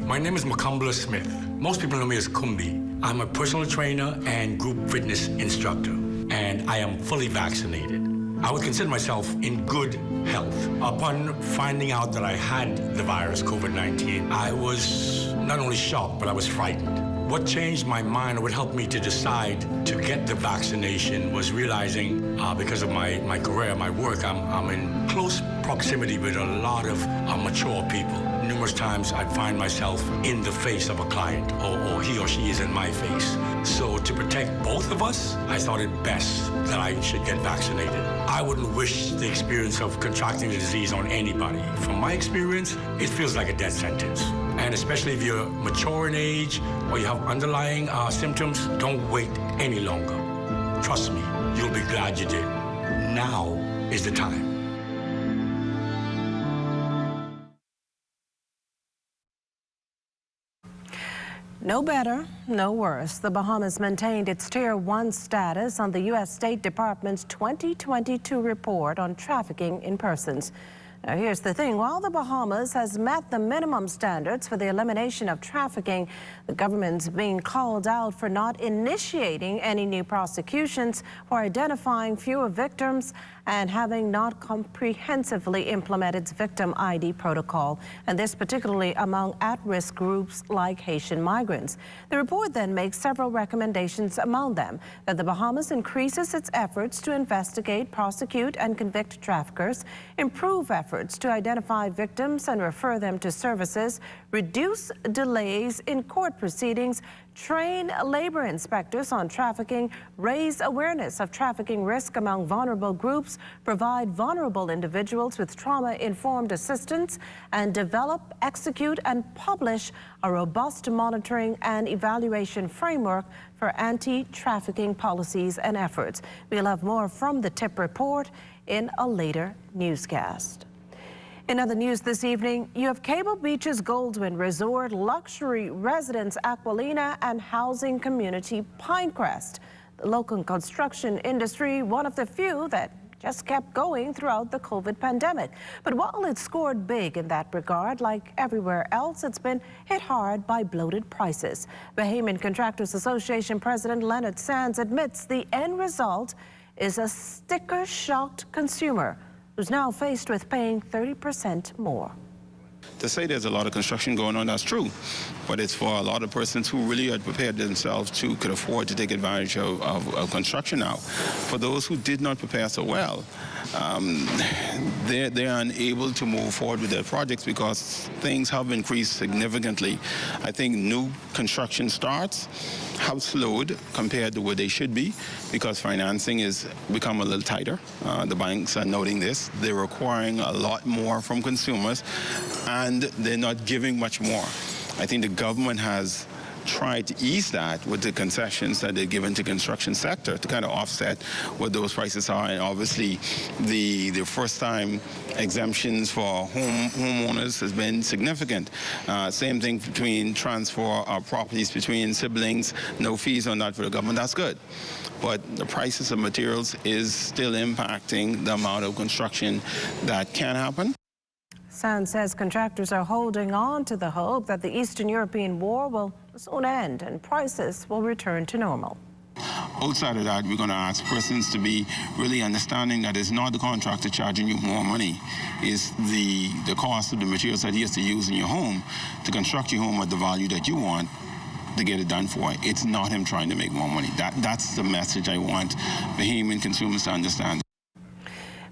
My name is Makumbla Smith. Most people know me as Kumbi. I'm a personal trainer and group fitness instructor, and I am fully vaccinated. I would consider myself in good health. Upon finding out that I had the virus, COVID-19, I was not only shocked, but I was frightened. What changed my mind, or what helped me to decide to get the vaccination, was realizing because of my career, my work, I'm in close proximity with a lot of mature people. Numerous times I find myself in the face of a client, or he or she is in my face. So to protect both of us, I thought it best that I should get vaccinated. I wouldn't wish the experience of contracting the disease on anybody. From my experience, it feels like a death sentence. And especially if you're mature in age or you have underlying symptoms, don't wait any longer. Trust me, you'll be glad you did. Now is the time. No better, no worse. The Bahamas maintained its Tier 1 status on the U.S. State Department's 2022 report on trafficking in persons. Now, here's the thing. While the Bahamas has met the minimum standards for the elimination of trafficking, the government's being called out for not initiating any new prosecutions, for identifying fewer victims, and having not comprehensively implemented its victim ID protocol, and this particularly among at-risk groups like Haitian migrants. The report then makes several recommendations, among them that the Bahamas increases its efforts to investigate, prosecute, and convict traffickers, improve efforts to identify victims and refer them to services, reduce delays in court proceedings, train labor inspectors on trafficking, raise awareness of trafficking risk among vulnerable groups, provide vulnerable individuals with trauma-informed assistance, and develop, execute, and publish a robust monitoring and evaluation framework for anti-trafficking policies and efforts. We'll have more from the TIP report in a later newscast. In other news this evening, you have Cable Beach's Goldwyn Resort, luxury residence Aquilina, and housing community Pinecrest. The local construction industry, one of the few that just kept going throughout the COVID pandemic. But while it scored big in that regard, like everywhere else, it's been hit hard by bloated prices. Bahamian Contractors Association President Leonard Sands admits the end result is a sticker-shocked consumer who's now faced with paying 30% more. To say there's a lot of construction going on, that's true. But it's for a lot of persons who really had prepared themselves to could afford to take advantage of construction now. For those who did not prepare so well, they're unable to move forward with their projects because things have increased significantly. I think new construction starts have slowed compared to where they should be because financing has become a little tighter. The banks are noting this. They're requiring a lot more from consumers, and they're not giving much more. I think the government has tried to ease that with the concessions that they're given to construction sector to kind of offset what those prices are. And obviously, the first-time exemptions for homeowners has been significant. Same thing between transfer of properties between siblings, no fees on that for the government. That's good. But the prices of materials is still impacting the amount of construction that can happen. Sands says contractors are holding on to the hope that the Eastern European war will soon end and prices will return to normal. Outside of that, we're going to ask persons to be really understanding that it's not the contractor charging you more money. It's the cost of the materials that he has to use in your home to construct your home at the value that you want to get it done for. It's not him trying to make more money. That's the message I want Bahamian consumers to understand.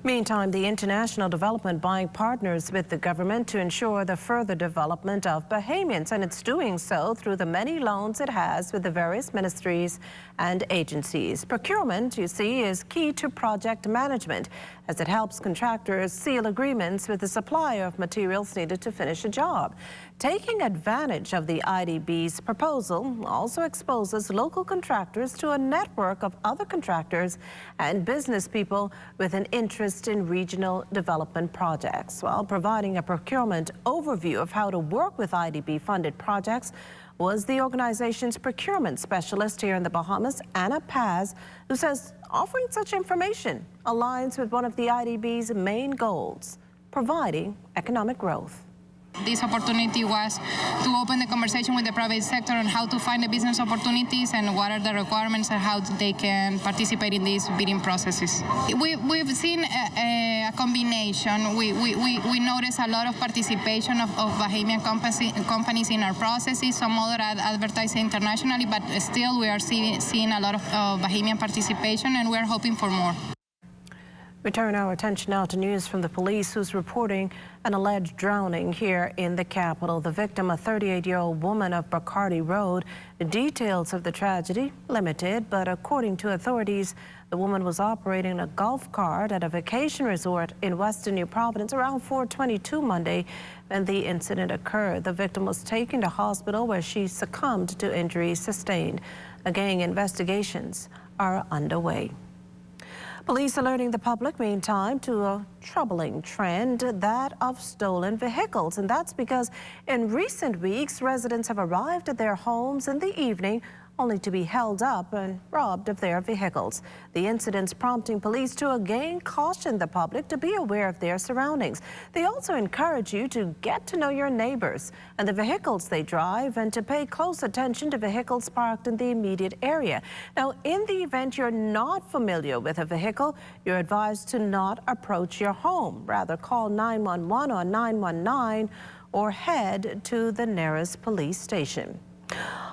Meantime, the International Development Bank partners with the government to ensure the further development of Bahamians, and it's doing so through the many loans it has with the various ministries and agencies. Procurement, you see, is key to project management as it helps contractors seal agreements with the supplier of materials needed to finish a job. Taking advantage of the IDB's proposal also exposes local contractors to a network of other contractors and business people with an interest in regional development projects. While providing a procurement overview of how to work with IDB-funded projects was the organization's procurement specialist here in the Bahamas, Anna Paz, who says offering such information aligns with one of the IDB's main goals, providing economic growth. This opportunity was to open the conversation with the private sector on how to find the business opportunities and what are the requirements and how they can participate in these bidding processes. We've seen a combination. We notice a lot of participation of Bahamian companies in our processes. Some other advertising internationally, but still we are seeing a lot of Bahamian participation, and we're hoping for more. We turn our attention now to news from the police, who's reporting an alleged drowning here in the capital. The victim, a 38-year-old woman of Bacardi Road. The details of the tragedy limited, but according to authorities, the woman was operating a golf cart at a vacation resort in western New Providence around 4:22 Monday when the incident occurred. The victim was taken to hospital where she succumbed to injuries sustained. Again, investigations are underway. Police alerting the public, meantime, to a troubling trend, that of stolen vehicles. And that's because in recent weeks, residents have arrived at their homes in the evening only to be held up and robbed of their vehicles. The incidents prompting police to again caution the public to be aware of their surroundings. They also encourage you to get to know your neighbors and the vehicles they drive, and to pay close attention to vehicles parked in the immediate area. Now, in the event you're not familiar with a vehicle, you're advised to not approach your home. Rather, call 911 or 919 or head to the nearest police station.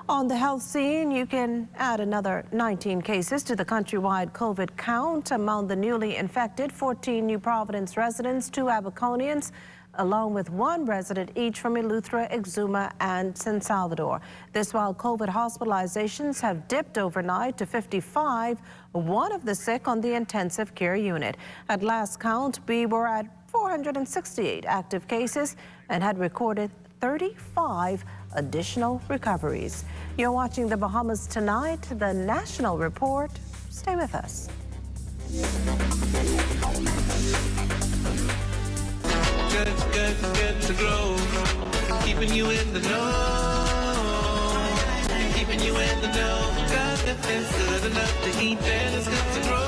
On the health scene, you can add another 19 cases to the countrywide COVID count. Among the newly infected, 14 New Providence residents, 2 Abaconians, along with 1 resident each from Eleuthera, Exuma, and San Salvador. This while COVID hospitalizations have dipped overnight to 55, 1 of the sick on the intensive care unit. At last count, we were at 468 active cases and had recorded 35 additional recoveries. You're watching the Bahamas Tonight, the National Report. Stay with us. Good to grow. Keeping you in the know. Keeping you in the know. God, if it's good enough to eat, then it's good to grow.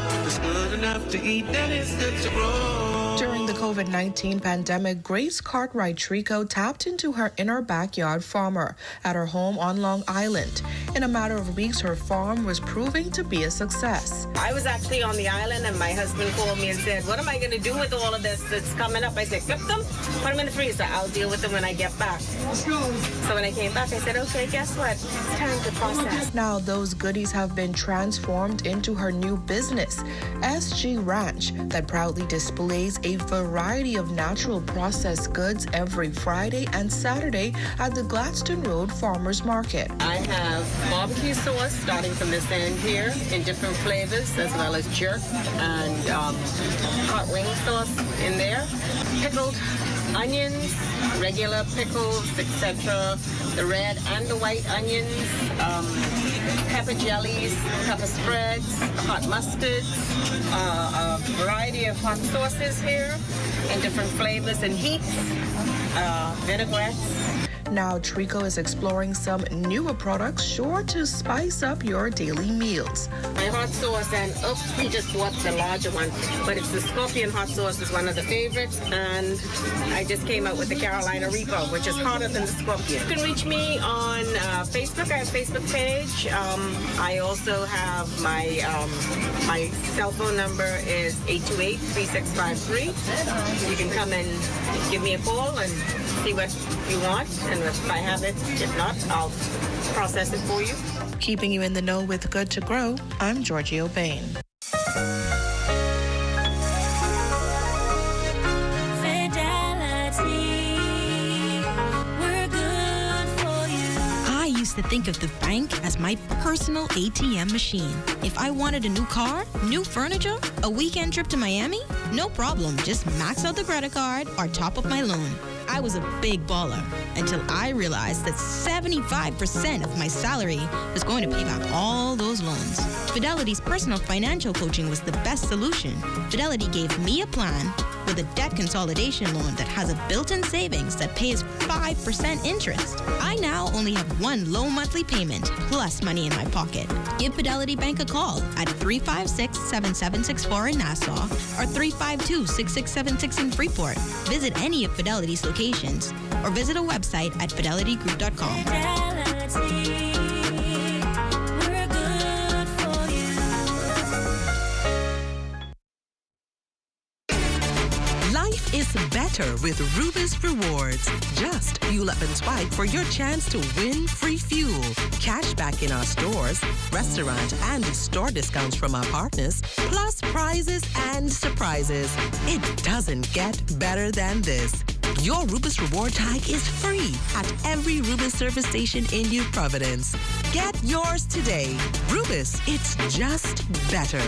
If it's good enough to eat, then it's good to grow. During the COVID-19 pandemic, Grace Cartwright Trico tapped into her inner backyard farmer at her home on Long Island. In a matter of weeks, her farm was proving to be a success. I was actually on the island, and my husband called me and said, what am I going to do with all of this that's coming up? I said, flip them, put them in the freezer. I'll deal with them when I get back. So when I came back, I said, okay, guess what? It's time to process. Now those goodies have been transformed into her new business, SG Ranch, that proudly displays a variety of natural processed goods every Friday and Saturday at the Gladstone Road Farmers Market. I have barbecue sauce starting from this end here in different flavors, as well as jerk and hot wing sauce in there. Pickled onions, regular pickles, etc. The red and the white onions, pepper jellies, pepper spreads, hot mustards, a variety of hot sauces here in different flavors and heats, vinaigrettes. Now Trico is exploring some newer products sure to spice up your daily meals. My hot sauce, and we just bought the larger one, but it's the Scorpion hot sauce is one of the favorites, and I just came out with the Carolina Reaper, which is hotter than the Scorpion. You can reach me on Facebook. I have a Facebook page. I also have my cell phone number is 828-3653. You can come and give me a call and see what you want, and if I have it, if not, I'll process it for you. Keeping you in the know with Good to Grow, I'm Giorgio Bain. I used to think of the bank as my personal ATM machine. If I wanted a new car, new furniture, a weekend trip to Miami, no problem. Just max out the credit card or top up my loan. I was a big baller until I realized that 75% of my salary was going to pay back all those loans. Fidelity's personal financial coaching was the best solution. Fidelity gave me a plan with a debt consolidation loan that has a built-in savings that pays 5% interest. I now only have one low monthly payment plus money in my pocket. Give Fidelity Bank a call at 356-7764 in Nassau or 352-6676 in Freeport. Visit any of Fidelity's locations or visit a website at fidelitygroup.com. Life is better with Rubis Rewards. Just fuel up and swipe for your chance to win free fuel, cash back in our stores, restaurant and store discounts from our partners, plus prizes and surprises. It doesn't get better than this. Your Rubis Reward tag is free at every Rubis service station in New Providence. Get yours today. Rubis, it's just better.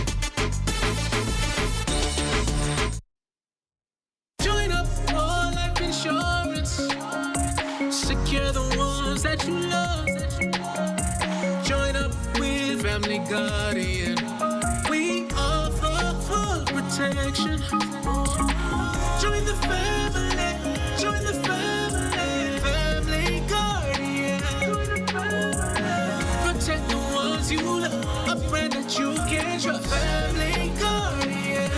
Join up for life insurance. Secure the ones that you love. Join up with Family Guardian. We offer full protection. Join the family. Join the family. Family Guardian. Protect the ones you love. A friend that you can trust. Family Guardian.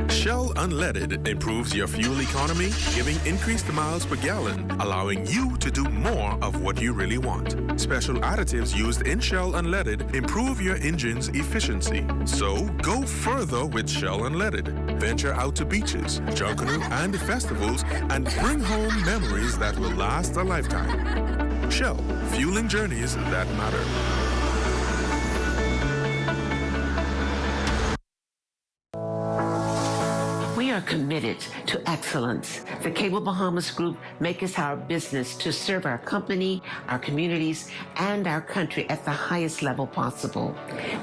Shell Unleaded improves your fuel economy, giving increased miles per gallon, allowing you to do more of what you really want. Special additives used in Shell Unleaded improve your engine's efficiency. So go further with Shell Unleaded. Venture out to beaches, Junkanoo, and festivals and bring home memories that will last a lifetime. Shell, fueling journeys that matter. We are committed to excellence. The Cable Bahamas Group makes it our business to serve our company, our communities, and our country at the highest level possible.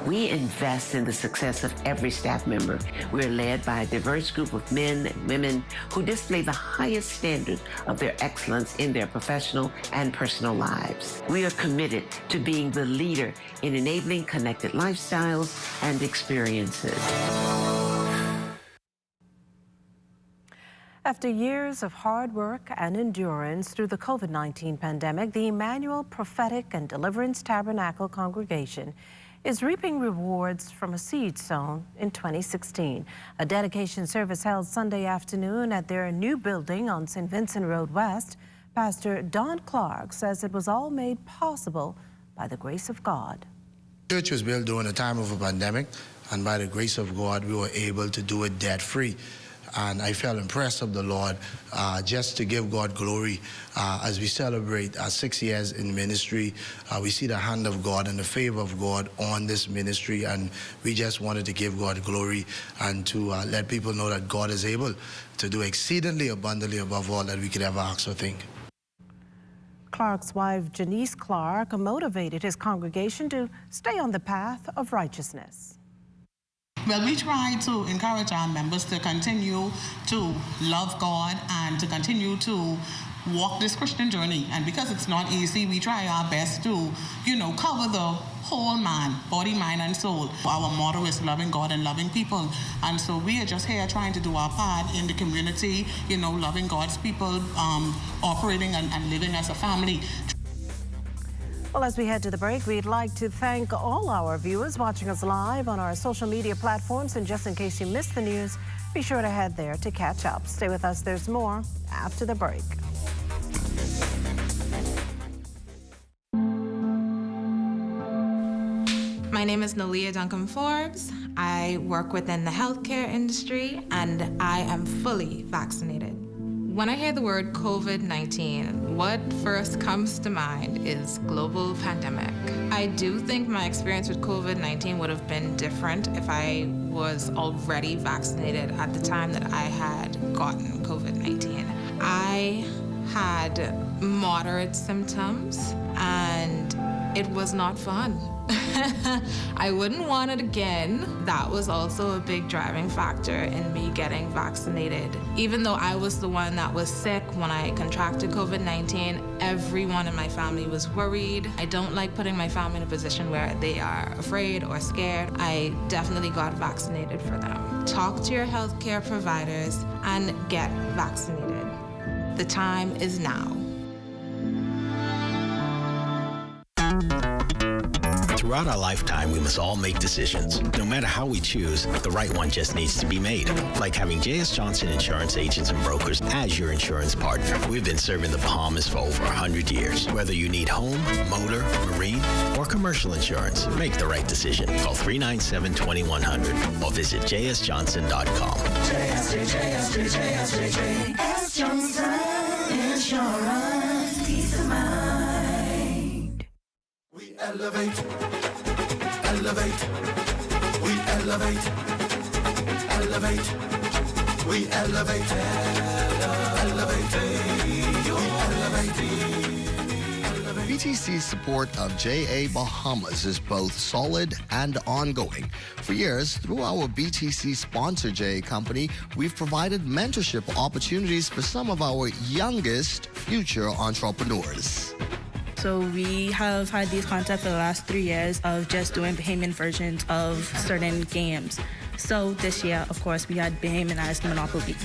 We invest in the success of every staff member. We're led by a diverse group of men and women who display the highest standard of their excellence in their professional and personal lives. We are committed to being the leader in enabling connected lifestyles and experiences. After years of hard work and endurance through the COVID-19 pandemic, the Emmanuel Prophetic and Deliverance Tabernacle congregation is reaping rewards from a seed sown in 2016. A dedication service held Sunday afternoon at their new building on St. Vincent Road West. Pastor Don Clark says it was all made possible by the grace of God. The church was built during a time of a pandemic, and by the grace of God, we were able to do it debt-free. And I felt impressed of the Lord just to give God glory as we celebrate 6 years in ministry. We see the hand of God and the favor of God on this ministry, and we just wanted to give God glory and to let people know that God is able to do exceedingly abundantly above all that we could ever ask or think. Clark's wife, Janice Clark, motivated his congregation to stay on the path of righteousness. Well, we try to encourage our members to continue to love God and to continue to walk this Christian journey. And because it's not easy, we try our best to, cover the whole man, body, mind, and soul. Our motto is loving God and loving people. And so we are just here trying to do our part in the community, loving God's people, operating and living as a family. Well, as we head to the break, we'd like to thank all our viewers watching us live on our social media platforms. And just in case you missed the news, be sure to head there to catch up. Stay with us. There's more after the break. My name is Nalia Duncan Forbes. I work within the healthcare industry, and I am fully vaccinated. When I hear the word COVID-19, what first comes to mind is global pandemic. I do think my experience with COVID-19 would have been different if I was already vaccinated at the time that I had gotten COVID-19. I had moderate symptoms, and it was not fun. I wouldn't want it again. That was also a big driving factor in me getting vaccinated. Even though I was the one that was sick when I contracted COVID-19, everyone in my family was worried. I don't like putting my family in a position where they are afraid or scared. I definitely got vaccinated for them. Talk to your healthcare providers and get vaccinated. The time is now. Throughout our lifetime, we must all make decisions. No matter how we choose, the right one just needs to be made. Like having J.S. Johnson Insurance Agents and Brokers as your insurance partner. We've been serving the Bahamas for over 100 years. Whether you need home, motor, marine, or commercial insurance, make the right decision. Call 397-2100 or visit jsjohnson.com. JS Johnson Insurance, peace of mind. We elevate, elevate, we elevate, elevate, we elevate, elevate, we elevate. BTC's support of JA Bahamas is both solid and ongoing. For years, through our BTC sponsor JA company, we've provided mentorship opportunities for some of our youngest future entrepreneurs. So we have had these concepts for the last 3 years of just doing Bahamian versions of certain games. So this year, of course, we had Bahamianized Monopoly.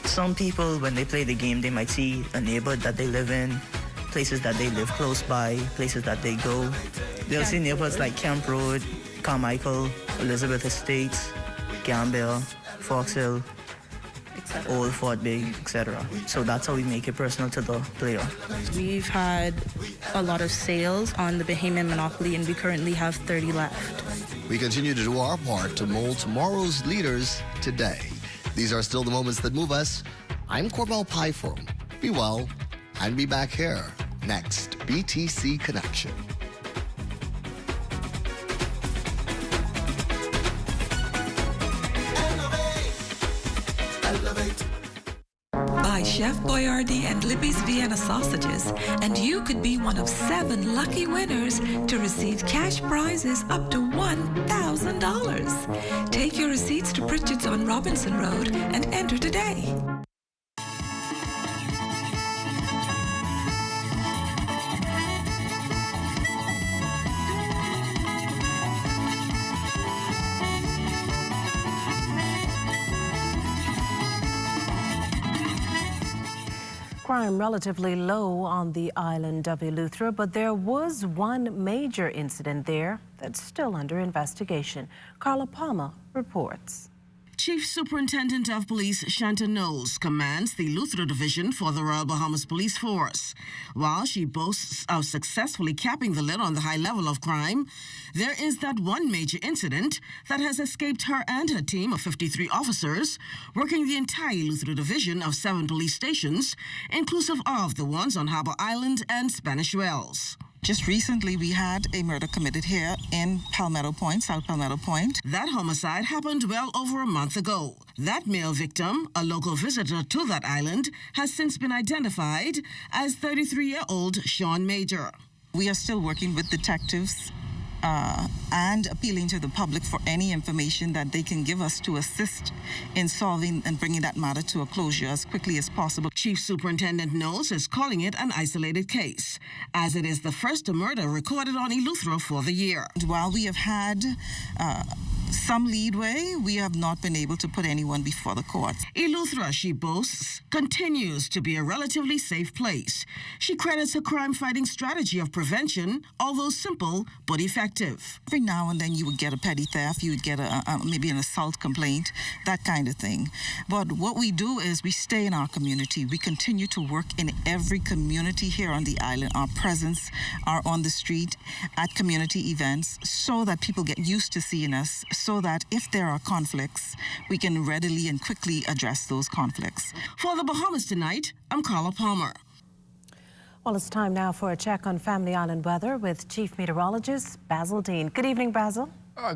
Some people, when they play the game, they might see a neighborhood that they live in, places that they live close by, places that they go. They'll see neighborhoods like Camp Road, Carmichael, Elizabeth Estates, Gambia, Fox Hill, Old Fort Bay, etc. So that's how we make it personal to the player. We've had a lot of sales on the Bahamian Monopoly, and we currently have 30 left. We continue to do our part to mold tomorrow's leaders today. These are still the moments that move us. I'm Corbell Pyform. Be well and be back here next. BTC Connection. Buy Chef Boyardee and Libby's Vienna sausages, and you could be one of 7 lucky winners to receive cash prizes up to $1,000. Take your receipts to Pritchard's on Robinson Road and enter today. Crime relatively low on the island of Eleuthera, but there was one major incident there that's still under investigation. Carla Palmer reports. Chief Superintendent of Police Shanta Knowles commands the Eleuthera Division for the Royal Bahamas Police Force. While she boasts of successfully capping the lid on the high level of crime, there is that one major incident that has escaped her and her team of 53 officers working the entire Eleuthera Division of 7 police stations, inclusive of the ones on Harbour Island and Spanish Wells. Just recently, we had a murder committed here in Palmetto Point, South Palmetto Point. That homicide happened well over a month ago. That male victim, a local visitor to that island, has since been identified as 33-year-old Sean Major. We are still working with detectives and appealing to the public for any information that they can give us to assist in solving and bringing that matter to a closure as quickly as possible. Chief Superintendent Knowles is calling it an isolated case, as it is the first murder recorded on Eleuthera for the year. While we have had some leadway, we have not been able to put anyone before the courts. Eleuthera, she boasts, continues to be a relatively safe place. She credits her crime-fighting strategy of prevention, although simple but effective. Every now and then you would get a petty theft, you would get maybe an assault complaint, that kind of thing. But what we do is we stay in our community. We continue to work in every community here on the island. Our presence are on the street at community events so that people get used to seeing us, so that if there are conflicts, we can readily and quickly address those conflicts. For the Bahamas Tonight, I'm Carla Palmer. Well, it's time now for a check on Family Island weather with Chief Meteorologist Basil Dean. Good evening, Basil.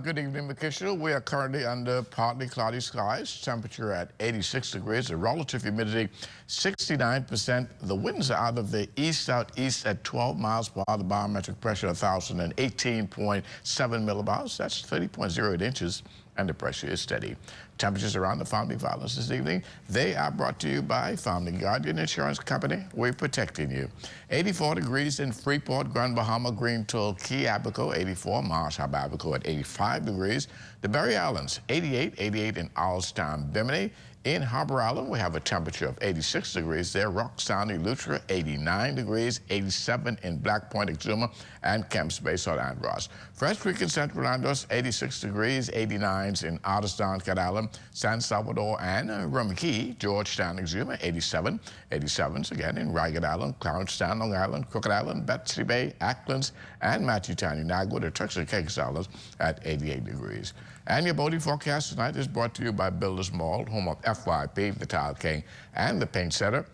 Good evening, Makisha. We are currently under partly cloudy skies. Temperature at 86 degrees. The relative humidity 69%. The winds are out of the east-southeast at 12 miles per hour. The barometric pressure 1,018.7 millibars. That's 30.08 inches. And the pressure is steady. Temperatures around the family violence this evening, they are brought to you by Family Guardian Insurance Company. We're protecting you. 84 degrees in Freeport, Grand Bahama, Green Tool, Key Abaco, 84, Marsh Harbor Abaco at 85 degrees. The Berry Islands, 88 in Owlstown, Bimini, In Harbor Island, we have a temperature of 86 degrees there. Rock Sound, Eleuthera, 89 degrees, 87 in Black Point, Exuma, and Kemps Bay, South Andros. Fresh Creek in Central Andros, 86 degrees, 89s in Otterstown, Cat Island, San Salvador, and Rumkey, Georgetown, Exuma, 87. 87s again in Ragged Island, Clownstown, Long Island, Crooked Island, Betsy Bay, Acklands, and Matthewtown, Inagua, the Turks and Caicos Islands at 88 degrees. And your boating forecast tonight is brought to you by Builders Mall, home of FYP, the Tile King, and the Paint Setter.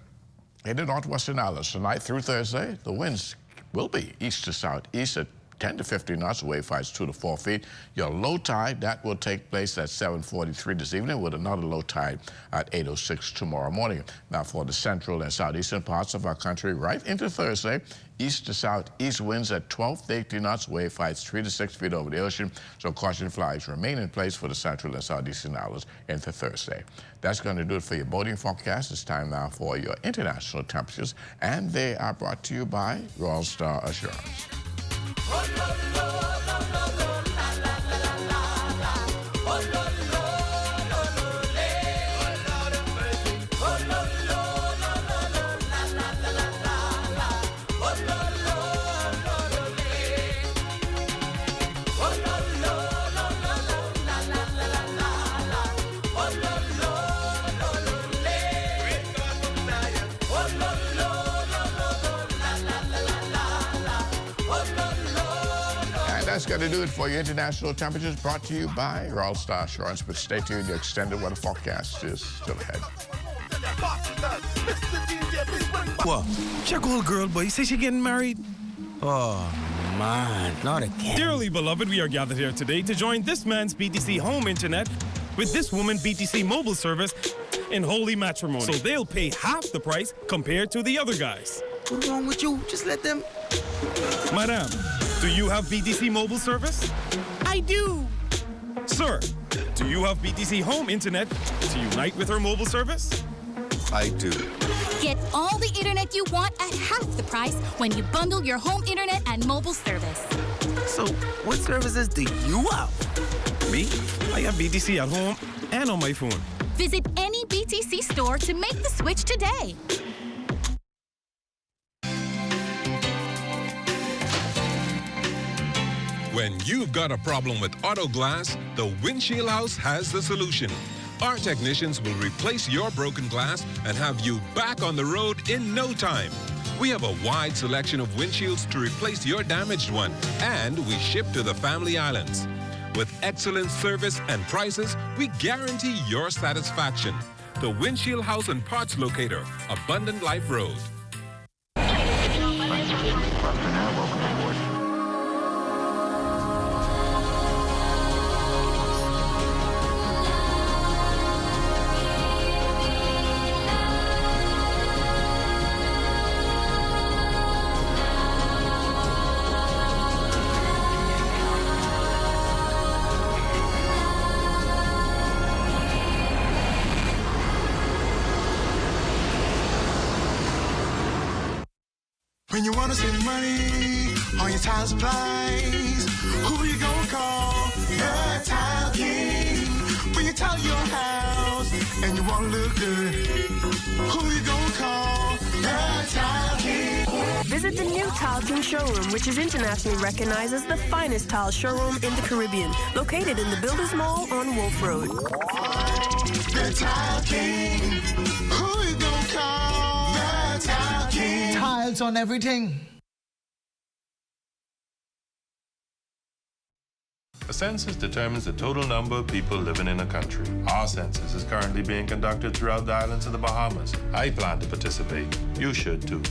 In the Northwestern Islands, tonight through Thursday, the winds will be east to southeast at 10 to 15 knots, wave heights 2 to 4 feet. Your low tide, that will take place at 7:43 this evening with another low tide at 8:06 tomorrow morning. Now for the central and southeastern parts of our country, right into Thursday, east to southeast winds at 12 to 18 knots, wave heights 3 to 6 feet over the ocean. So caution flags remain in place for the central and southeastern islands into Thursday. That's going to do it for your boating forecast. It's time now for your international temperatures, and they are brought to you by Royal Star Assurance. That's going to do it for your international temperatures, brought to you by Royal Star Assurance. But stay tuned, your extended weather forecast is still ahead. What? Check old girl, boy. You say she getting married? Oh, man, not again. Dearly beloved, we are gathered here today to join this man's BTC home internet with this woman BTC mobile service in holy matrimony. So they'll pay half the price compared to the other guys. What's wrong with you? Just let them... Madam, do you have BTC mobile service? I do. Sir, do you have BTC home internet to unite with her mobile service? I do. Get all the internet you want at half the price when you bundle your home internet and mobile service. So, what services do you have? Me? I have BTC at home and on my phone. Visit any BTC store to make the switch today. When you've got a problem with auto glass, the Windshield House has the solution. Our technicians will replace your broken glass and have you back on the road in no time. We have a wide selection of windshields to replace your damaged one, and we ship to the Family Islands. With excellent service and prices, we guarantee your satisfaction. The Windshield House and Parts Locator, Abundant Life Road. When you wanna save money on your tile supplies, who you gonna call? The Tile King. When you tile your house and you wanna look good, who you gonna call? The Tile King. Visit the new Tile King showroom, which is internationally recognized as the finest tile showroom in the Caribbean, located in the Builders Mall on Wolf Road. The Tile King. Who you gonna call? The Tile King. Tiles on everything. A census determines the total number of people living in a country. Our census is currently being conducted throughout the islands of the Bahamas. I plan to participate. You should too.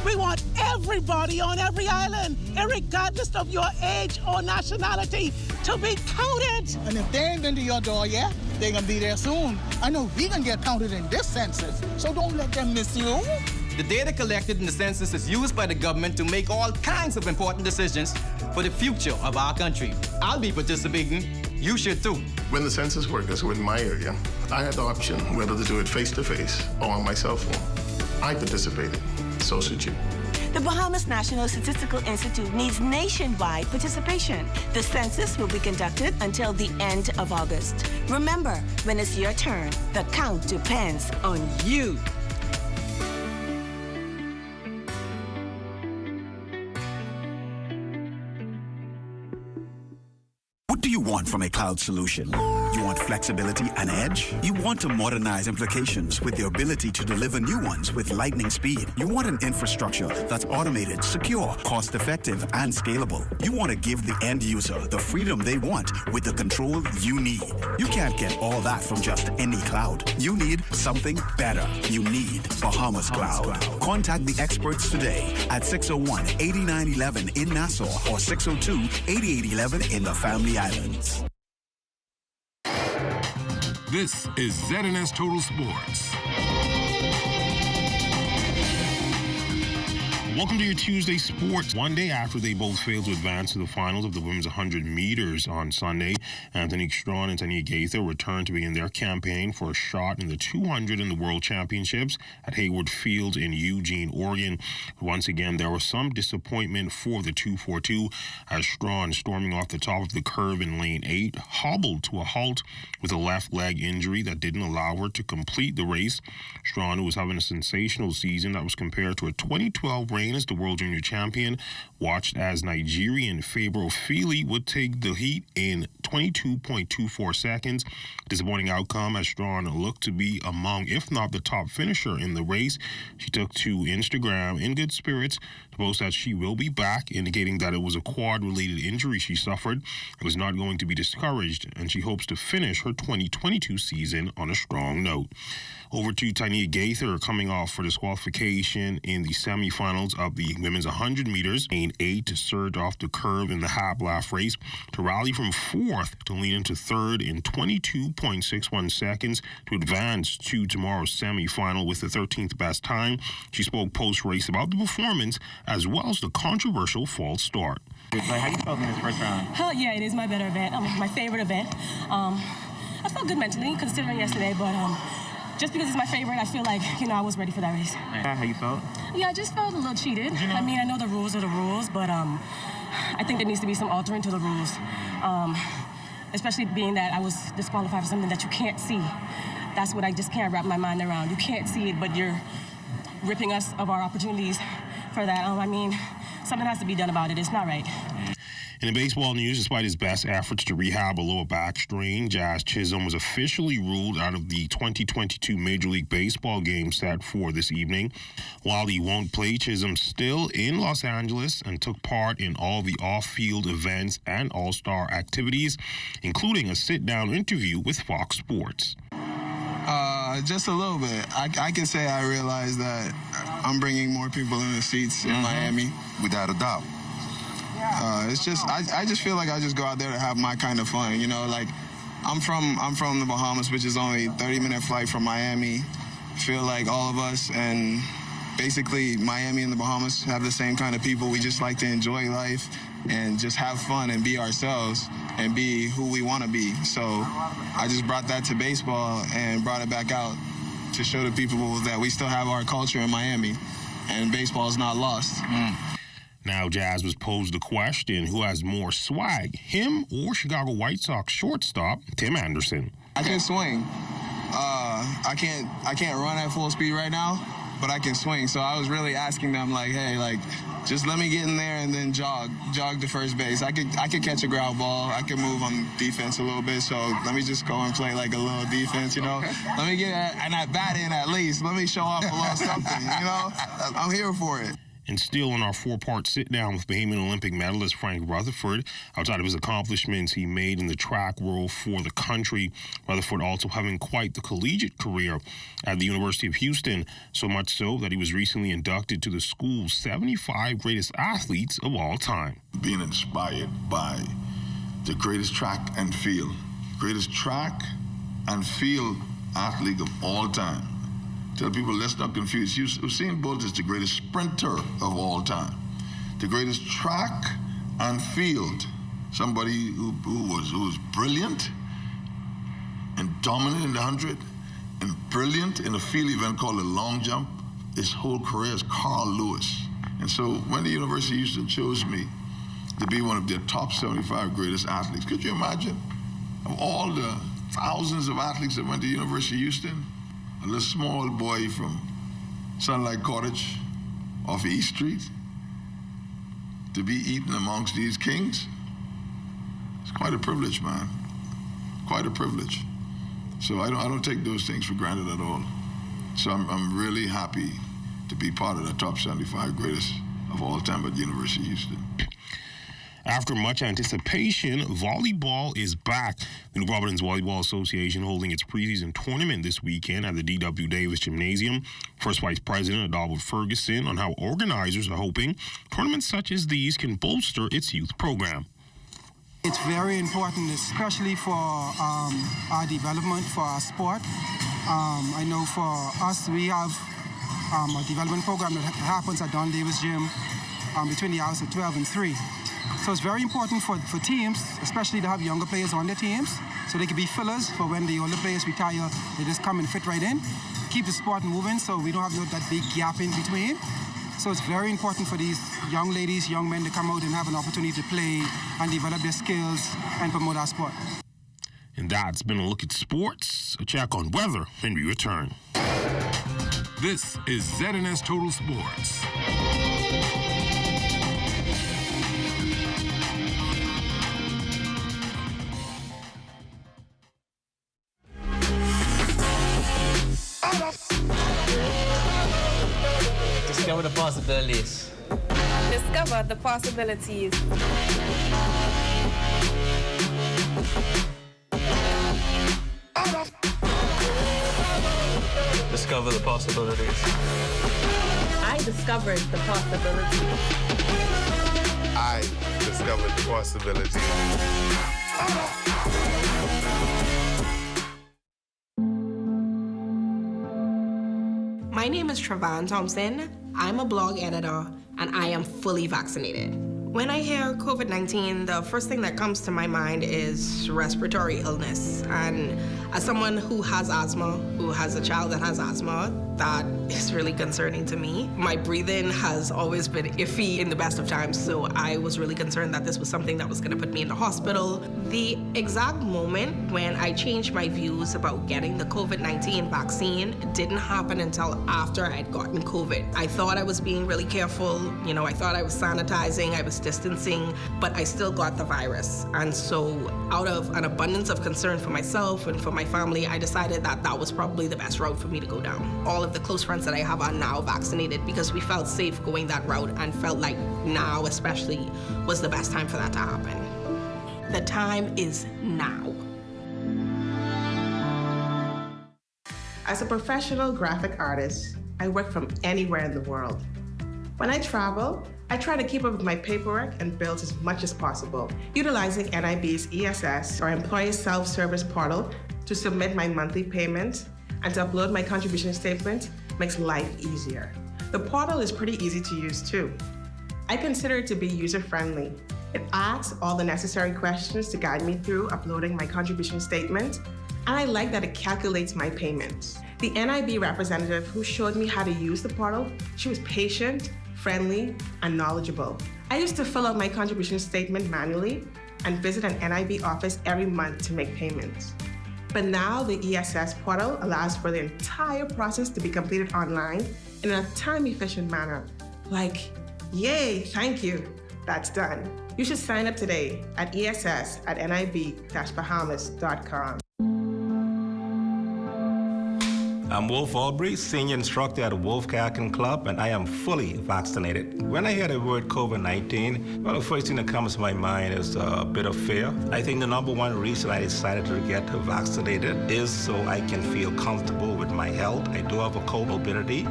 We want everybody on every island, regardless of your age or nationality, to be counted. And if they ain't been to your door yet, they're gonna be there soon. I know we can get counted in this census, so don't let them miss you. The data collected in the census is used by the government to make all kinds of important decisions for the future of our country. I'll be participating. You should too. When the census workers were in my area, I had the option whether to do it face-to-face or on my cell phone. I participated. So should you. The Bahamas National Statistical Institute needs nationwide participation. The census will be conducted until the end of August. Remember, when it's your turn, the count depends on you. What do you want from a cloud solution? You want flexibility and edge? You want to modernize implications with the ability to deliver new ones with lightning speed. You want an infrastructure that's automated, secure, cost-effective, and scalable. You want to give the end user the freedom they want with the control you need. You can't get all that from just any cloud. You need something better. You need Bahamas Cloud. Contact the experts today at 601-8911 in Nassau or 602-8811 in the Family Islands. This is ZNS Total Sports. Welcome to your Tuesday Sports. One day after they both failed to advance to the finals of the women's 100 meters on Sunday, Anthony Strawn and Tania Gaither returned to begin their campaign for a shot in the 200 in the World Championships at Hayward Field in Eugene, Oregon. Once again, there was some disappointment for the 242 as Strawn, storming off the top of the curve in lane 8, hobbled to a halt with a left leg injury that didn't allow her to complete the race. Strawn, who was having a sensational season that was compared to a 2012 reign as the world junior champion, watched as Nigerian Faber Ofili would take the heat in 22.24 seconds. Disappointing outcome as Strawn looked to be among, if not the top finisher in the race. She took to Instagram in good spirits to post that she will be back, indicating that it was a quad-related injury she suffered. It was not going to be discouraged, and she hopes to finish her 2022 season on a strong note. Over to Tania Gaither, coming off for disqualification in the semifinals of the women's 100 meters. Lane 8 to surge off the curve in the half-laugh race to rally from 4th to lean into 3rd in 22.61 seconds to advance to tomorrow's semifinal with the 13th best time. She spoke post-race about the performance as well as the controversial false start. How you felt in this first round? Yeah, it is my better event. My favorite event. I felt good mentally considering yesterday, but just because it's my favorite, I feel like, I was ready for that race. How you felt? Yeah, I just felt a little cheated. I mean, I know the rules are the rules, but I think there needs to be some altering to the rules, especially being that I was disqualified for something that you can't see. That's what I just can't wrap my mind around. You can't see it, but you're ripping us of our opportunities for that. I mean, something has to be done about it. It's not right. In the baseball news, despite his best efforts to rehab a lower back strain, Jazz Chisholm was officially ruled out of the 2022 Major League Baseball game set for this evening. While he won't play, Chisholm's still in Los Angeles and took part in all the off-field events and all-star activities, including a sit-down interview with Fox Sports. Just a little bit. I can say I realized that I'm bringing more people in the seats in Miami. Without a doubt. It's just I just feel like I just go out there to have my kind of fun, like I'm from the Bahamas, which is only a 30-minute flight from Miami. I feel like all of us and basically Miami and the Bahamas have the same kind of people. We just like to enjoy life and just have fun and be ourselves and be who we want to be. So I just brought that to baseball and brought it back out to show the people that we still have our culture in Miami and baseball is not lost. Now, Jazz was posed the question, who has more swag, him or Chicago White Sox shortstop Tim Anderson? I can swing. I can't run at full speed right now, but I can swing. So I was really asking them, hey, just let me get in there and then jog to first base. I could catch a ground ball. I could move on defense a little bit. So let me just go and play a little defense, Okay. Let me get an at-bat in at least. Let me show off a little something, I'm here for it. And still in our four-part sit-down with Bahamian Olympic medalist Frank Rutherford, outside of his accomplishments he made in the track world for the country, Rutherford also having quite the collegiate career at the University of Houston, so much so that he was recently inducted to the school's 75 greatest athletes of all time. Being inspired by the greatest track and field athlete of all time. Tell people, let's not confuse. Usain Bolt is the greatest sprinter of all time. The greatest track and field. Somebody who was brilliant and dominant in the 100 and brilliant in a field event called the long jump. His whole career is Carl Lewis. And so when the University of Houston chose me to be one of their top 75 greatest athletes, could you imagine? Of all the thousands of athletes that went to the University of Houston, a little small boy from Sunlight Cottage off East Street, to be eaten amongst these kings, it's quite a privilege, man. Quite a privilege. So I don't take those things for granted at all. So I'm really happy to be part of the top 75 greatest of all time at the University of Houston. After much anticipation, volleyball is back. The New Providence Volleyball Association holding its preseason tournament this weekend at the D.W. Davis Gymnasium. First Vice President Adolfo Ferguson on how organizers are hoping tournaments such as these can bolster its youth program. It's very important, especially for our development, for our sport. I know for us, we have a development program that happens at Don Davis Gym between the hours of 12 and 3. So it's very important for teams, especially to have younger players on their teams, so they can be fillers for when the older players retire, they just come and fit right in. Keep the sport moving so we don't have that big gap in between. So it's very important for these young ladies, young men to come out and have an opportunity to play and develop their skills and promote our sport. And that's been a look at sports. A check on weather when we return. This is ZNS Total Sports. Discover the possibilities. Discover the possibilities. Discover the possibilities. I discovered the possibilities. I discovered the possibilities. My name is Travan Thompson. I'm a blog editor, and I am fully vaccinated. When I hear COVID-19, the first thing that comes to my mind is respiratory illness. And as someone who has asthma, who has a child that has asthma, that is really concerning to me. My breathing has always been iffy in the best of times, so I was really concerned that this was something that was gonna put me in the hospital. The exact moment when I changed my views about getting the COVID-19 vaccine didn't happen until after I'd gotten COVID. I thought I was being really careful, I thought I was sanitizing, I was distancing, but I still got the virus. And so out of an abundance of concern for myself and for my family, I decided that that was probably the best route for me to go down. All of the close friends that I have are now vaccinated because we felt safe going that route and felt like now especially was the best time for that to happen. The time is now. As a professional graphic artist, I work from anywhere in the world. When I travel, I try to keep up with my paperwork and bills as much as possible, utilizing NIB's ESS or Employee Self-Service Portal to submit my monthly payments and to upload my contribution statement makes life easier. The portal is pretty easy to use too. I consider it to be user-friendly. It asks all the necessary questions to guide me through uploading my contribution statement, and I like that it calculates my payments. The NIB representative who showed me how to use the portal, she was patient, friendly, and knowledgeable. I used to fill out my contribution statement manually and visit an NIB office every month to make payments. But now the ESS portal allows for the entire process to be completed online in a time-efficient manner. Like, yay, thank you, that's done. You should sign up today at ess@nib-bahamas.com. I'm Wolf Aubrey, senior instructor at Wolf Kayaking Club, and I am fully vaccinated. When I hear the word COVID-19, well, the first thing that comes to my mind is a bit of fear. I think the number one reason I decided to get vaccinated is so I can feel comfortable with my health. I do have a comorbidity,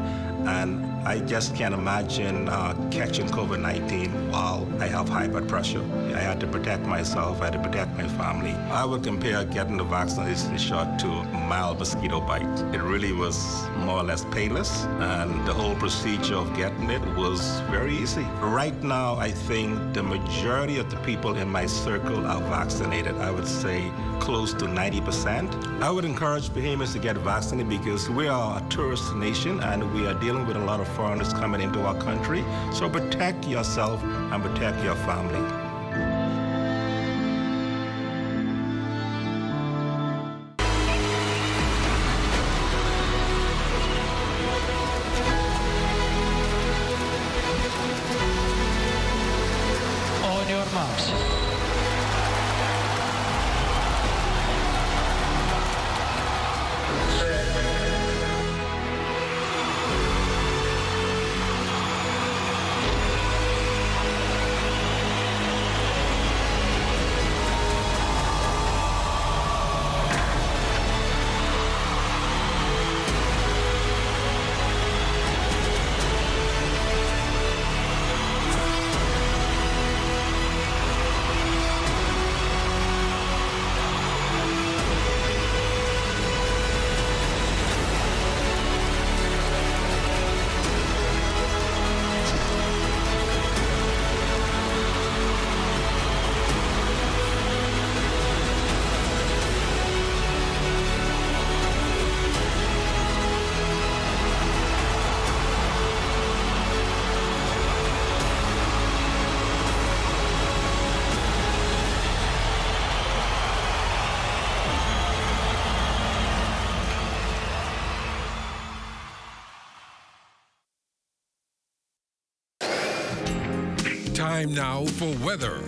and I just can't imagine catching COVID-19 while I have high blood pressure. I had to protect myself, I had to protect my family. I would compare getting the vaccination shot to a mild mosquito bite. It really was more or less painless, and the whole procedure of getting it was very easy. Right now, I think the majority of the people in my circle are vaccinated. I would say close to 90%. I would encourage Bahamians to get vaccinated because we are a tourist nation and we are dealing with a lot of foreigners coming into our country. So protect yourself and protect your family. On your marks. Time now for weather.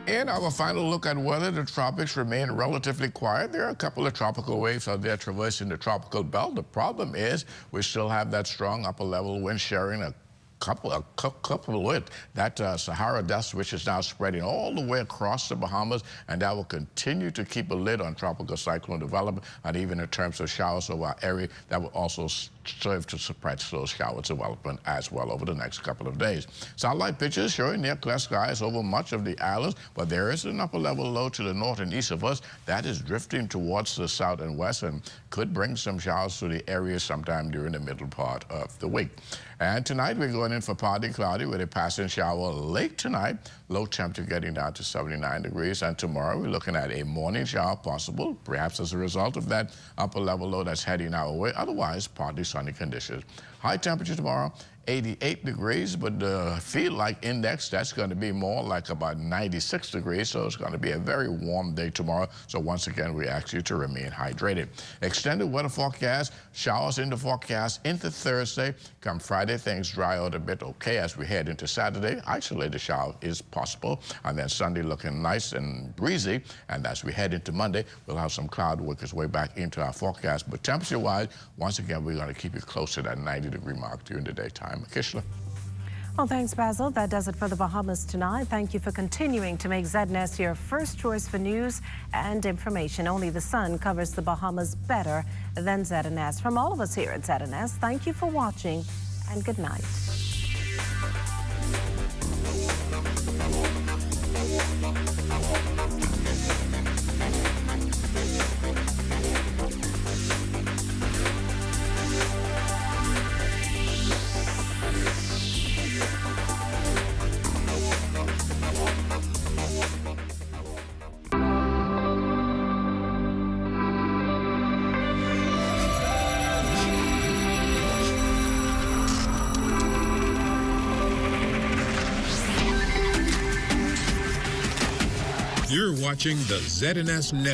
In our final look at weather, the tropics remain relatively quiet. There are a couple of tropical waves out there traversing the tropical belt. The problem is we still have that strong upper level wind sharing a couple with that Sahara dust, which is now spreading all the way across the Bahamas, and that will continue to keep a lid on tropical cyclone development, and even in terms of showers over our area, that will also serve to suppress those shower development as well over the next couple of days. Satellite pictures showing near clear skies over much of the islands, but there is an upper level low to the north and east of us that is drifting towards the south and west and could bring some showers to the area sometime during the middle part of the week. And tonight we're going in for partly cloudy with a passing shower late tonight, low temperature getting down to 79 degrees. And tomorrow we're looking at a morning shower possible, perhaps as a result of that upper level low that's heading our way. Otherwise, partly sunny conditions. High temperature tomorrow, 88 degrees, but the feel-like index, that's going to be more like about 96 degrees, so it's going to be a very warm day tomorrow. So once again, we ask you to remain hydrated. Extended weather forecast, showers in the forecast into Thursday. Come Friday, things dry out a bit okay as we head into Saturday. Isolated shower is possible. And then Sunday looking nice and breezy. And as we head into Monday, we'll have some cloud work its way back into our forecast. But temperature-wise, once again, we're going to keep it close to that 90-degree mark during the daytime. Kishla. Well, thanks, Basil. That does it for the Bahamas tonight. Thank you for continuing to make ZNS your first choice for news and information. Only the sun covers the Bahamas better than ZNS. From all of us here at ZNS, thank you for watching and good night. You're watching the ZNS Network.